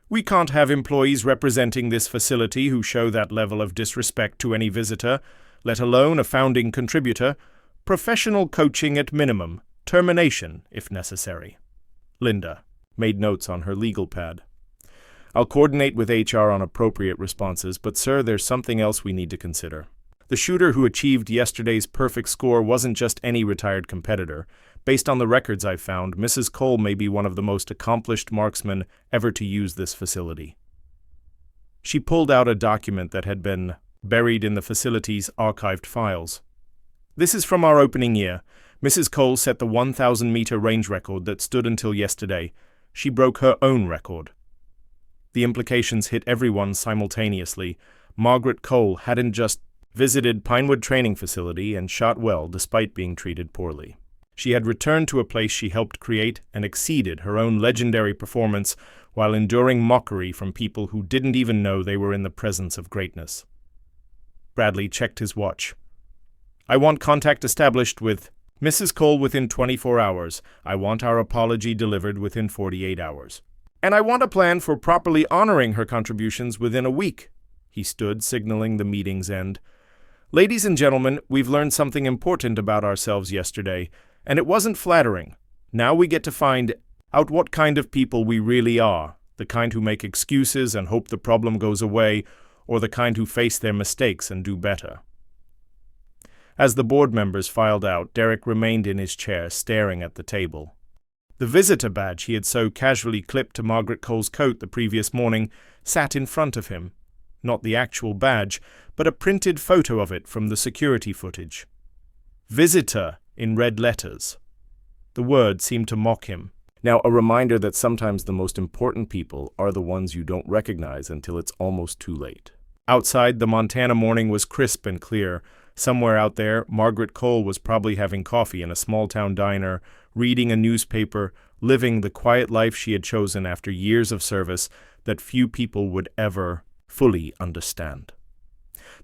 "We can't have employees representing this facility who show that level of disrespect to any visitor, let alone a founding contributor. Professional coaching at minimum, termination if necessary." Linda made notes on her legal pad. "I'll coordinate with HR on appropriate responses, but sir, there's something else we need to consider. The shooter who achieved yesterday's perfect score wasn't just any retired competitor. Based on the records I've found, Mrs. Cole may be one of the most accomplished marksmen ever to use this facility." She pulled out a document that had been buried in the facility's archived files. "This is from our opening year. Mrs. Cole set the 1,000-meter range record that stood until yesterday. She broke her own record." The implications hit everyone simultaneously. Margaret Cole hadn't just visited Pinewood Training Facility and shot well despite being treated poorly. She had returned to a place she helped create and exceeded her own legendary performance while enduring mockery from people who didn't even know they were in the presence of greatness. Bradley checked his watch. "I want contact established with Mrs. Cole within 24 hours. I want our apology delivered within 48 hours." And I want a plan for properly honoring her contributions within a week. He stood, signaling the meeting's end. Ladies and gentlemen, we've learned something important about ourselves yesterday, and it wasn't flattering. Now we get to find out what kind of people we really are, the kind who make excuses and hope the problem goes away, or the kind who face their mistakes and do better. As the board members filed out, Derek remained in his chair, staring at the table. The visitor badge he had so casually clipped to Margaret Cole's coat the previous morning sat in front of him. Not the actual badge, but a printed photo of it from the security footage. Visitor in red letters. The word seemed to mock him. Now, a reminder that sometimes the most important people are the ones you don't recognize until it's almost too late. Outside, the Montana morning was crisp and clear. Somewhere out there, Margaret Cole was probably having coffee in a small-town diner, reading a newspaper, living the quiet life she had chosen after years of service that few people would ever fully understand.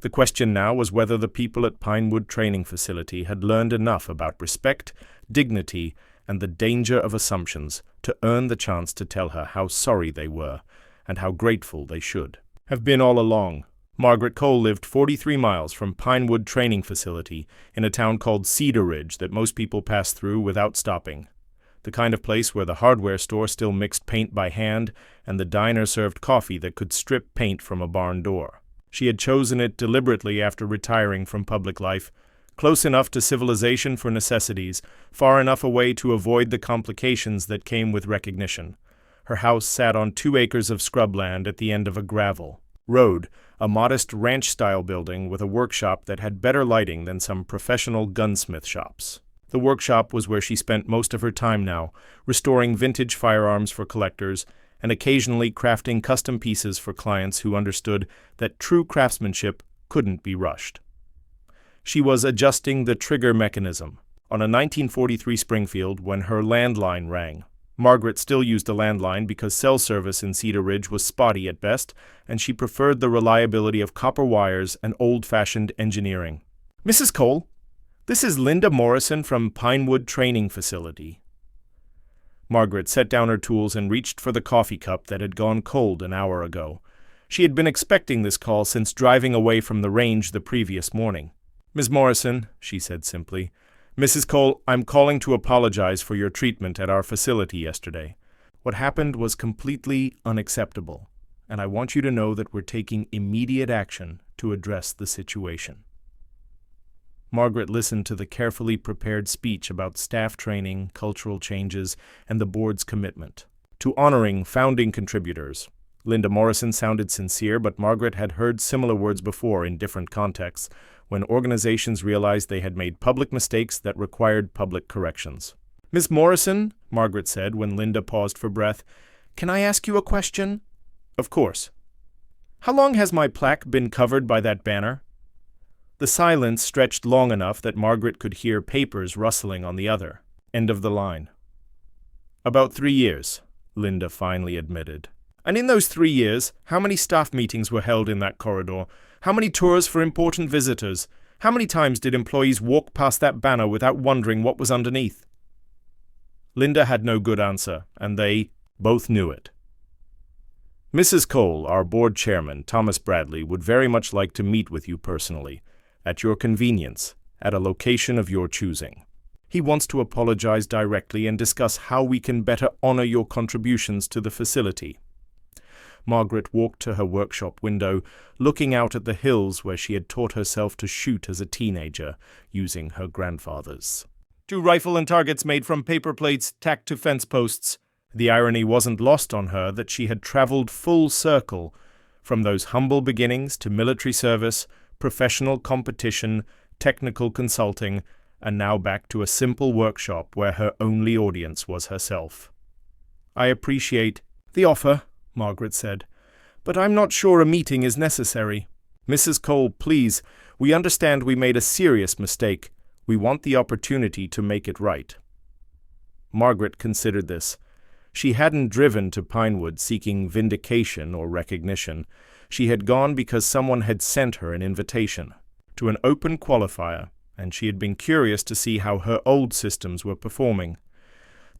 The question now was whether the people at Pinewood Training Facility had learned enough about respect, dignity, and the danger of assumptions to earn the chance to tell her how sorry they were and how grateful they should have been all along. Margaret Cole lived 43 miles from Pinewood Training Facility in a town called Cedar Ridge that most people passed through without stopping. The kind of place where the hardware store still mixed paint by hand and the diner served coffee that could strip paint from a barn door. She had chosen it deliberately after retiring from public life, close enough to civilization for necessities, far enough away to avoid the complications that came with recognition. Her house sat on 2 acres of scrubland at the end of a gravel road, a modest ranch-style building with a workshop that had better lighting than some professional gunsmith shops. The workshop was where she spent most of her time now, restoring vintage firearms for collectors and occasionally crafting custom pieces for clients who understood that true craftsmanship couldn't be rushed. She was adjusting the trigger mechanism on a 1943 Springfield when her landline rang. Margaret still used a landline because cell service in Cedar Ridge was spotty at best, and she preferred the reliability of copper wires and old-fashioned engineering. "Mrs. Cole, this is Linda Morrison from Pinewood Training Facility." Margaret set down her tools and reached for the coffee cup that had gone cold an hour ago. She had been expecting this call since driving away from the range the previous morning. "Ms. Morrison," she said simply, "Mrs. Cole, I'm calling to apologize for your treatment at our facility yesterday. What happened was completely unacceptable, and I want you to know that we're taking immediate action to address the situation." Margaret listened to the carefully prepared speech about staff training, cultural changes, and the board's commitment to honoring founding contributors. Linda Morrison sounded sincere, but Margaret had heard similar words before in different contexts, when organizations realized they had made public mistakes that required public corrections. "Ms. Morrison," Margaret said when Linda paused for breath, "can I ask you a question?" "Of course." "How long has my plaque been covered by that banner?" The silence stretched long enough that Margaret could hear papers rustling on the other end of the line. "About 3 years," Linda finally admitted. "And in those 3 years, how many staff meetings were held in that corridor? How many tours for important visitors? How many times did employees walk past that banner without wondering what was underneath?" Linda had no good answer, and they both knew it. "Mrs. Cole, our board chairman, Thomas Bradley, would very much like to meet with you personally, at your convenience, at a location of your choosing. He wants to apologize directly and discuss how we can better honor your contributions to the facility." Margaret walked to her workshop window, looking out at the hills where she had taught herself to shoot as a teenager, using her grandfather's 2 rifle and targets made from paper plates tacked to fence posts. The irony wasn't lost on her that she had traveled full circle, from those humble beginnings to military service, professional competition, technical consulting, and now back to a simple workshop where her only audience was herself. "I appreciate the offer," Margaret said, "but I'm not sure a meeting is necessary. Mrs. Cole, please, we understand we made a serious mistake. We want the opportunity to make it right." Margaret considered this. She hadn't driven to Pinewood seeking vindication or recognition. She had gone because someone had sent her an invitation to an open qualifier, and she had been curious to see how her old systems were performing.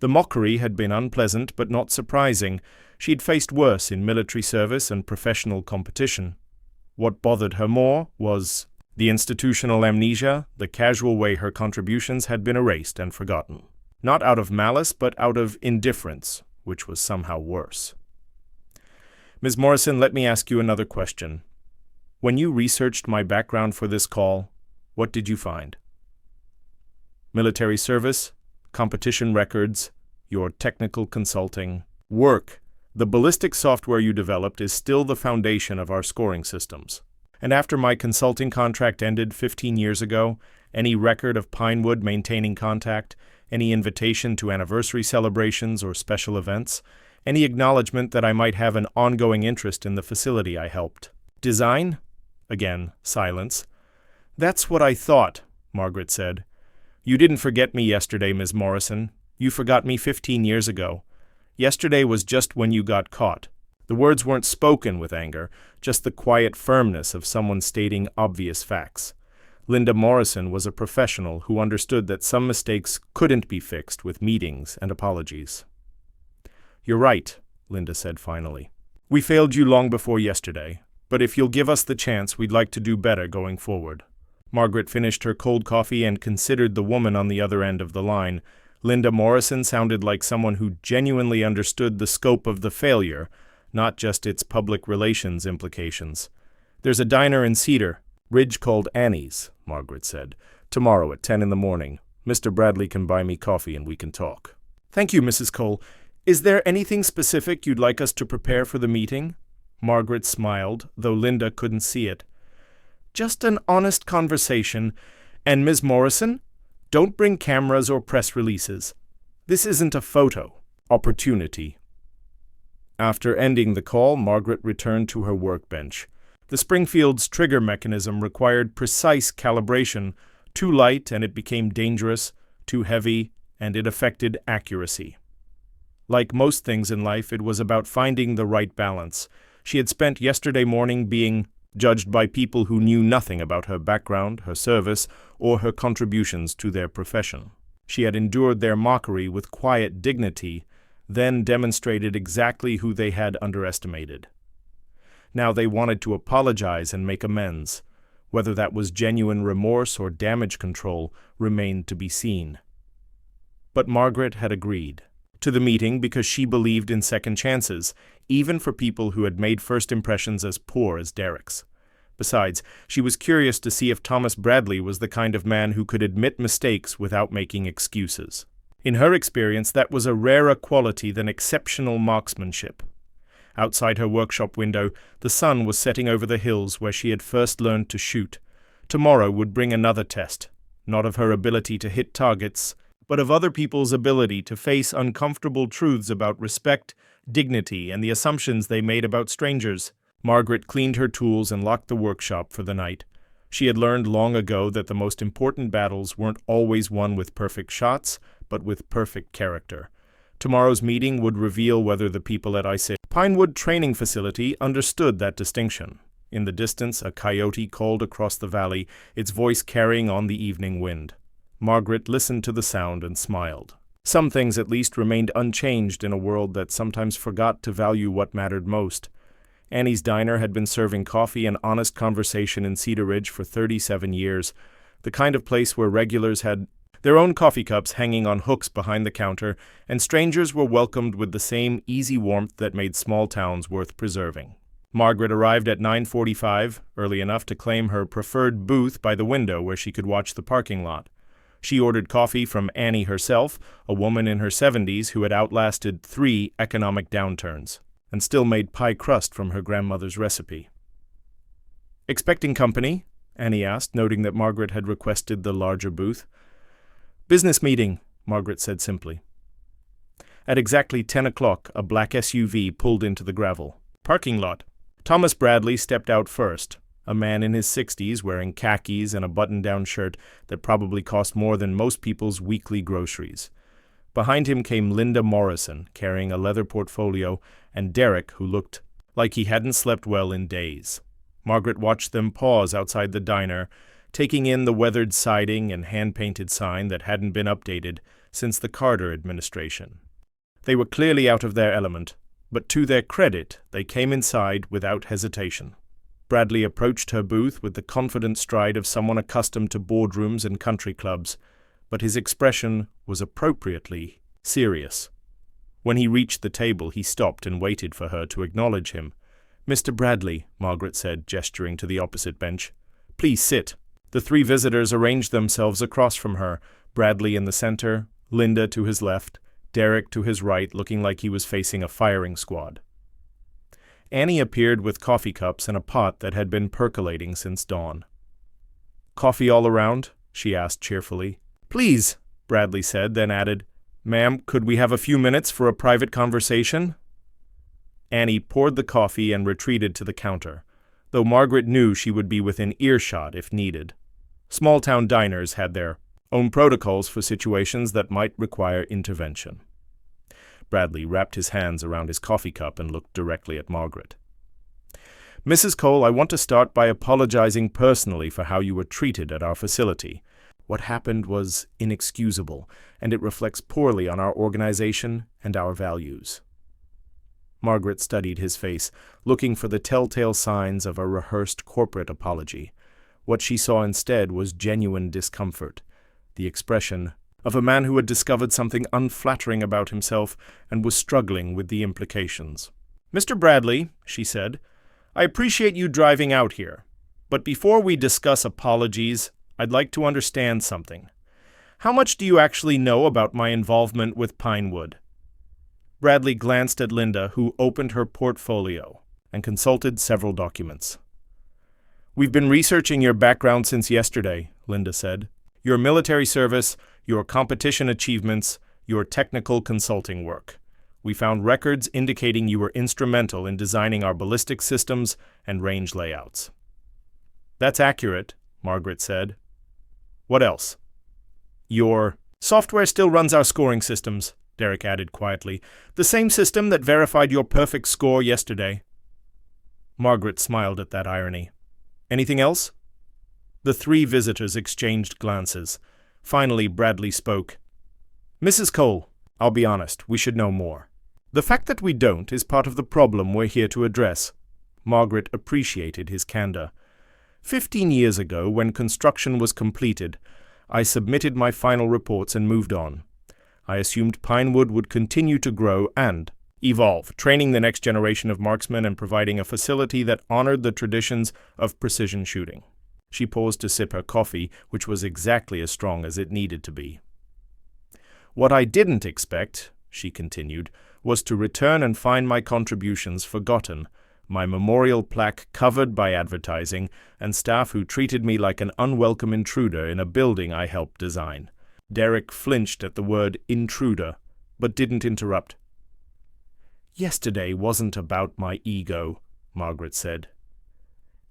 The mockery had been unpleasant but not surprising. She'd faced worse in military service and professional competition. What bothered her more was the institutional amnesia, the casual way her contributions had been erased and forgotten. Not out of malice, but out of indifference, which was somehow worse. Ms. Morrison, let me ask you another question. When you researched my background for this call, what did you find? Military service, competition records, your technical consulting, work. The ballistic software you developed is still the foundation of our scoring systems. And after my consulting contract ended 15 years ago, any record of Pinewood maintaining contact, any invitation to anniversary celebrations or special events, any acknowledgement that I might have an ongoing interest in the facility I helped. Design? Again, silence. That's what I thought, Margaret said. You didn't forget me yesterday, Ms. Morrison. You forgot me 15 years ago. Yesterday was just when you got caught. The words weren't spoken with anger, just the quiet firmness of someone stating obvious facts. Linda Morrison was a professional who understood that some mistakes couldn't be fixed with meetings and apologies. You're right, Linda said finally. We failed you long before yesterday, but if you'll give us the chance, we'd like to do better going forward. Margaret finished her cold coffee and considered the woman on the other end of the line. Linda Morrison sounded like someone who genuinely understood the scope of the failure, not just its public relations implications. There's a diner in Cedar Ridge called Annie's, Margaret said. Tomorrow at 10 in the morning. Mr. Bradley can buy me coffee and we can talk. Thank you, Mrs. Cole. Is there anything specific you'd like us to prepare for the meeting? Margaret smiled, though Linda couldn't see it. Just an honest conversation. And Ms. Morrison, don't bring cameras or press releases. This isn't a photo opportunity. After ending the call, Margaret returned to her workbench. The Springfield's trigger mechanism required precise calibration. Too light and it became dangerous, too heavy and it affected accuracy. Like most things in life, it was about finding the right balance. She had spent yesterday morning being judged by people who knew nothing about her background, her service, or her contributions to their profession. She had endured their mockery with quiet dignity, then demonstrated exactly who they had underestimated. Now they wanted to apologize and make amends. Whether that was genuine remorse or damage control remained to be seen. But Margaret had agreed to the meeting because she believed in second chances, even for people who had made first impressions as poor as Derek's. Besides, she was curious to see if Thomas Bradley was the kind of man who could admit mistakes without making excuses. In her experience, that was a rarer quality than exceptional marksmanship. Outside her workshop window, the sun was setting over the hills where she had first learned to shoot. Tomorrow would bring another test, not of her ability to hit targets, but of other people's ability to face uncomfortable truths about respect, dignity, and the assumptions they made about strangers. Margaret cleaned her tools and locked the workshop for the night. She had learned long ago that the most important battles weren't always won with perfect shots, but with perfect character. Tomorrow's meeting would reveal whether the people at Pinewood Training Facility understood that distinction. In the distance, a coyote called across the valley, its voice carrying on the evening wind. Margaret listened to the sound and smiled. Some things at least remained unchanged in a world that sometimes forgot to value what mattered most. Annie's Diner had been serving coffee and honest conversation in Cedar Ridge for 37 years, the kind of place where regulars had their own coffee cups hanging on hooks behind the counter, and strangers were welcomed with the same easy warmth that made small towns worth preserving. Margaret arrived at 9:45, early enough to claim her preferred booth by the window where she could watch the parking lot. She ordered coffee from Annie herself, a woman in her 70s who had outlasted 3 economic downturns, and still made pie crust from her grandmother's recipe. Expecting company? Annie asked, noting that Margaret had requested the larger booth. Business meeting, Margaret said simply. At exactly 10 o'clock, a black SUV pulled into the gravel parking lot. Thomas Bradley stepped out first, a man in his 60s wearing khakis and a button-down shirt that probably cost more than most people's weekly groceries. Behind him came Linda Morrison, carrying a leather portfolio, and Derek, who looked like he hadn't slept well in days. Margaret watched them pause outside the diner, taking in the weathered siding and hand-painted sign that hadn't been updated since the Carter administration. They were clearly out of their element, but to their credit, they came inside without hesitation. Bradley approached her booth with the confident stride of someone accustomed to boardrooms and country clubs, but his expression was appropriately serious. When he reached the table, he stopped and waited for her to acknowledge him. "Mr. Bradley," Margaret said, gesturing to the opposite bench. "Please sit." The three visitors arranged themselves across from her, Bradley in the center, Linda to his left, Derek to his right, looking like he was facing a firing squad. Annie appeared with coffee cups and a pot that had been percolating since dawn. "Coffee all around?" she asked cheerfully. "Please," Bradley said, then added, "Ma'am, could we have a few minutes for a private conversation?" Annie poured the coffee and retreated to the counter, though Margaret knew she would be within earshot if needed. Small-town diners had their own protocols for situations that might require intervention. Bradley wrapped his hands around his coffee cup and looked directly at Margaret. "Mrs. Cole, I want to start by apologizing personally for how you were treated at our facility. What happened was inexcusable, and it reflects poorly on our organization and our values." Margaret studied his face, looking for the telltale signs of a rehearsed corporate apology. What she saw instead was genuine discomfort, the expression of a man who had discovered something unflattering about himself and was struggling with the implications. "Mr. Bradley," she said, "I appreciate you driving out here, but before we discuss apologies, I'd like to understand something. How much do you actually know about my involvement with Pinewood?" Bradley glanced at Linda, who opened her portfolio and consulted several documents. "We've been researching your background since yesterday," Linda said. "Your military service, your competition achievements, your technical consulting work. We found records indicating you were instrumental in designing our ballistic systems and range layouts." "That's accurate," Margaret said. "What else?" "Your software still runs our scoring systems," Derek added quietly. "The same system that verified your perfect score yesterday." Margaret smiled at that irony. "Anything else?" The three visitors exchanged glances. Finally, Bradley spoke. "Mrs. Cole, I'll be honest, we should know more. The fact that we don't is part of the problem we're here to address." Margaret appreciated his candor. 15 years ago, when construction was completed, I submitted my final reports and moved on. I assumed Pinewood would continue to grow and evolve, training the next generation of marksmen and providing a facility that honored the traditions of precision shooting. She paused to sip her coffee, which was exactly as strong as it needed to be. "What I didn't expect," she continued, "was to return and find my contributions forgotten, my memorial plaque covered by advertising, and staff who treated me like an unwelcome intruder in a building I helped design." Derek flinched at the word intruder, but didn't interrupt. "Yesterday wasn't about my ego," Margaret said.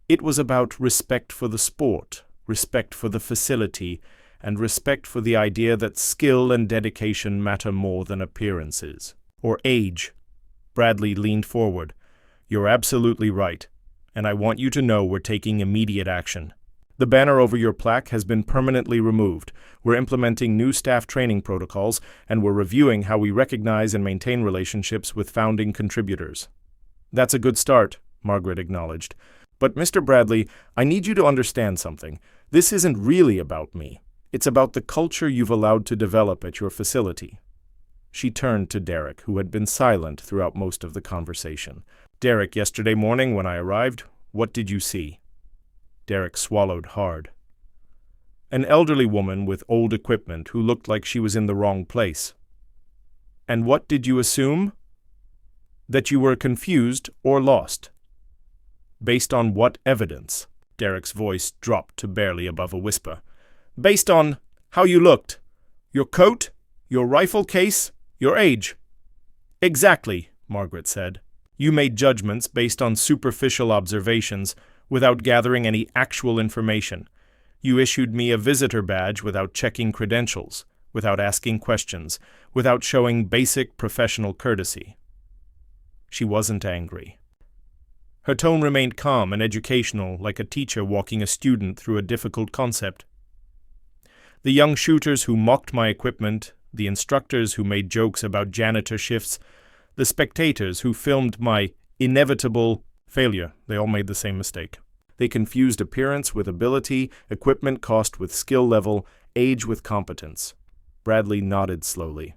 "It was about respect for the sport, respect for the facility, and respect for the idea that skill and dedication matter more than appearances. Or age." Bradley leaned forward. "You're absolutely right, and I want you to know we're taking immediate action. The banner over your plaque has been permanently removed. We're implementing new staff training protocols, and we're reviewing how we recognize and maintain relationships with founding contributors." "That's a good start," Margaret acknowledged. "But Mr. Bradley, I need you to understand something. This isn't really about me. It's about the culture you've allowed to develop at your facility." She turned to Derek, who had been silent throughout most of the conversation. "Derek, yesterday morning when I arrived, what did you see?" Derek swallowed hard. "An elderly woman with old equipment who looked like she was in the wrong place." "And what did you assume?" "That you were confused or lost." "Based on what evidence?" Derek's voice dropped to barely above a whisper. "Based on how you looked. Your coat, your rifle case, your age." "Exactly," Margaret said. "You made judgments based on superficial observations without gathering any actual information. You issued me a visitor badge without checking credentials, without asking questions, without showing basic professional courtesy." She wasn't angry. Her tone remained calm and educational, like a teacher walking a student through a difficult concept. "The young shooters who mocked my equipment, the instructors who made jokes about janitor shifts, The spectators who filmed my inevitable failure, they all made the same mistake. They confused appearance with ability, equipment cost with skill level, age with competence. Bradley nodded slowly.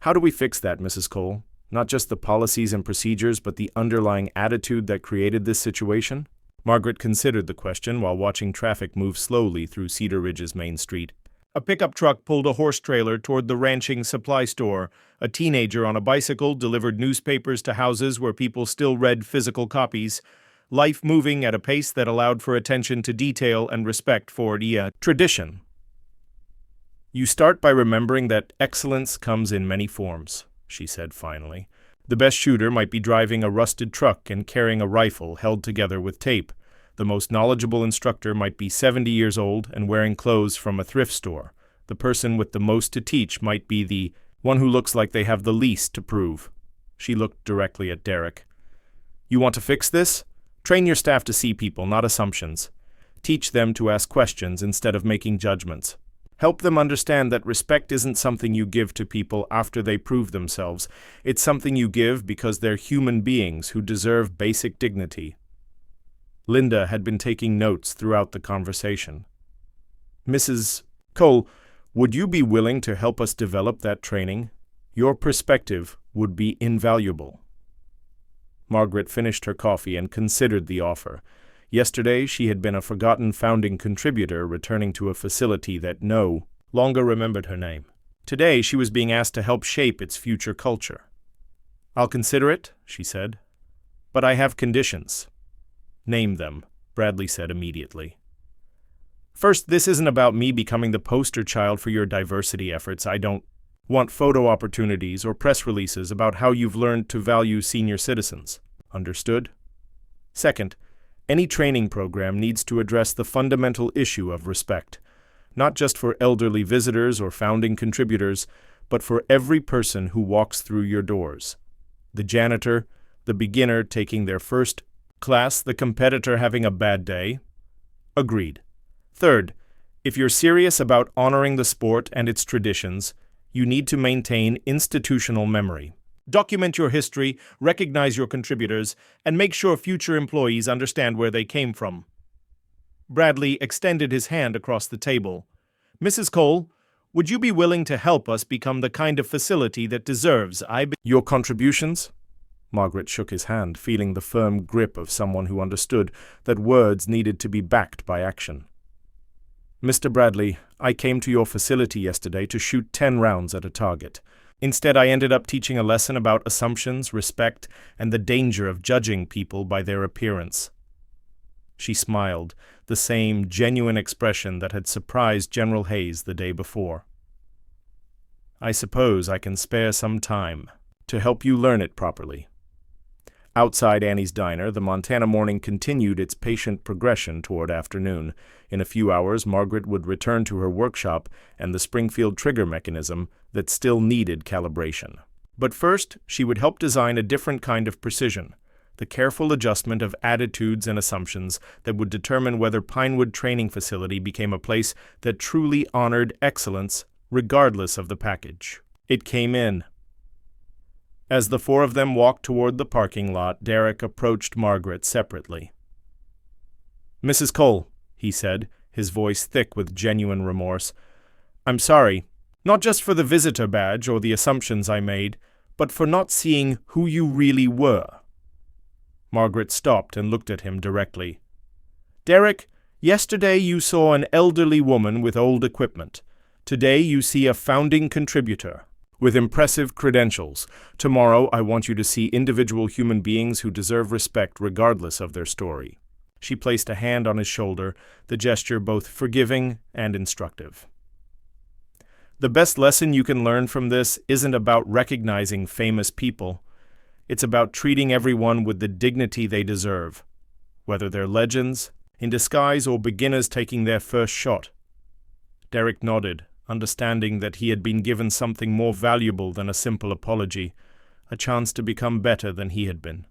How do we fix that, Mrs. Cole? Not just the policies and procedures, but the underlying attitude that created this situation? Margaret considered the question while watching traffic move slowly through Cedar Ridge's main street. A pickup truck pulled a horse trailer toward the ranching supply store. A teenager on a bicycle delivered newspapers to houses where people still read physical copies. Life moving at a pace that allowed for attention to detail and respect for the tradition. You start by remembering that excellence comes in many forms, she said finally. The best shooter might be driving a rusted truck and carrying a rifle held together with tape. The most knowledgeable instructor might be 70 years old and wearing clothes from a thrift store. The person with the most to teach might be the one who looks like they have the least to prove. She looked directly at Derek. You want to fix this? Train your staff to see people, not assumptions. Teach them to ask questions instead of making judgments. Help them understand that respect isn't something you give to people after they prove themselves. It's something you give because they're human beings who deserve basic dignity. Linda had been taking notes throughout the conversation. Mrs. Cole, would you be willing to help us develop that training? Your perspective would be invaluable. Margaret finished her coffee and considered the offer. Yesterday, she had been a forgotten founding contributor returning to a facility that no longer remembered her name. Today, she was being asked to help shape its future culture. I'll consider it, she said. But I have conditions. Name them, Bradley said immediately. First, this isn't about me becoming the poster child for your diversity efforts. I don't want photo opportunities or press releases about how you've learned to value senior citizens. Understood? Second, any training program needs to address the fundamental issue of respect, not just for elderly visitors or founding contributors, but for every person who walks through your doors. The janitor, the beginner taking their first class, the competitor having a bad day. Agreed. Third, if you're serious about honoring the sport and its traditions, you need to maintain institutional memory. Document your history, recognize your contributors, and make sure future employees understand where they came from. Bradley extended his hand across the table. Mrs. Cole, would you be willing to help us become the kind of facility that deserves your contributions? Margaret shook his hand, feeling the firm grip of someone who understood that words needed to be backed by action. Mr. Bradley, I came to your facility yesterday to shoot 10 rounds at a target. Instead, I ended up teaching a lesson about assumptions, respect, and the danger of judging people by their appearance. She smiled, the same genuine expression that had surprised General Hayes the day before. I suppose I can spare some time to help you learn it properly. Outside Annie's diner, the Montana morning continued its patient progression toward afternoon. In a few hours, Margaret would return to her workshop and the Springfield trigger mechanism that still needed calibration. But first, she would help design a different kind of precision, the careful adjustment of attitudes and assumptions that would determine whether Pinewood Training Facility became a place that truly honored excellence regardless of the package. It came in. As the four of them walked toward the parking lot, Derek approached Margaret separately. Mrs. Cole, he said, his voice thick with genuine remorse, I'm sorry, not just for the visitor badge or the assumptions I made, but for not seeing who you really were. Margaret stopped and looked at him directly. Derek, yesterday you saw an elderly woman with old equipment. Today you see a founding contributor with impressive credentials. Tomorrow I want you to see individual human beings who deserve respect regardless of their story. She placed a hand on his shoulder, the gesture both forgiving and instructive. The best lesson you can learn from this isn't about recognizing famous people. It's about treating everyone with the dignity they deserve, whether they're legends, in disguise, or beginners taking their first shot. Derek nodded, understanding that he had been given something more valuable than a simple apology, a chance to become better than he had been.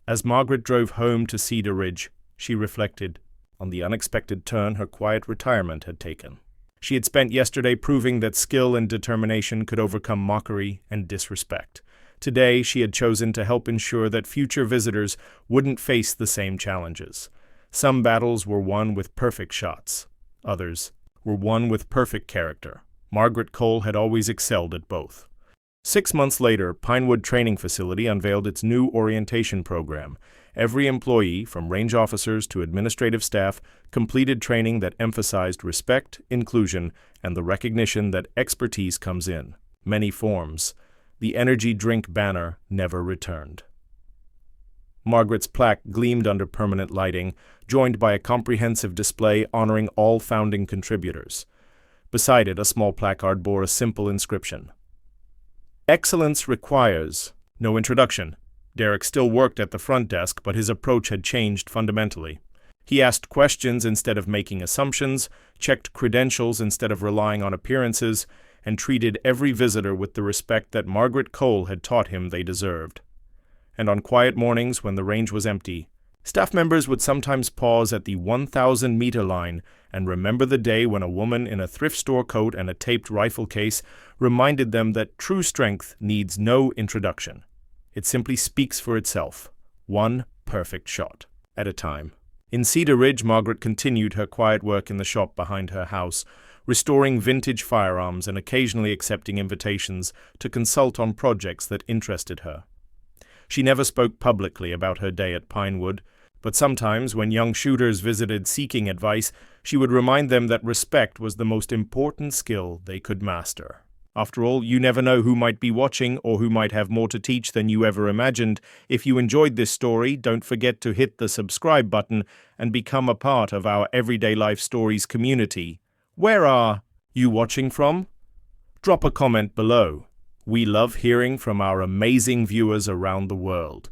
As Margaret drove home to Cedar Ridge, she reflected on the unexpected turn her quiet retirement had taken. She had spent yesterday proving that skill and determination could overcome mockery and disrespect. Today, she had chosen to help ensure that future visitors wouldn't face the same challenges. Some battles were won with perfect shots. Others were won with perfect character. Margaret Cole had always excelled at both. 6 months later, Pinewood Training Facility unveiled its new orientation program. Every employee, from range officers to administrative staff, completed training that emphasized respect, inclusion, and the recognition that expertise comes in many forms. The energy drink banner never returned. Margaret's plaque gleamed under permanent lighting, joined by a comprehensive display honoring all founding contributors. Beside it, a small placard bore a simple inscription: "Excellence requires no introduction." Derek still worked at the front desk, but his approach had changed fundamentally. He asked questions instead of making assumptions, checked credentials instead of relying on appearances, and treated every visitor with the respect that Margaret Cole had taught him they deserved. And on quiet mornings when the range was empty, staff members would sometimes pause at the 1,000-meter line and remember the day when a woman in a thrift store coat and a taped rifle case reminded them that true strength needs no introduction. It simply speaks for itself, one perfect shot at a time. In Cedar Ridge, Margaret continued her quiet work in the shop behind her house, restoring vintage firearms and occasionally accepting invitations to consult on projects that interested her. She never spoke publicly about her day at Pinewood, but sometimes when young shooters visited seeking advice, she would remind them that respect was the most important skill they could master. After all, you never know who might be watching or who might have more to teach than you ever imagined. If you enjoyed this story, don't forget to hit the subscribe button and become a part of our Everyday Life Stories community. Where are you watching from? Drop a comment below. We love hearing from our amazing viewers around the world.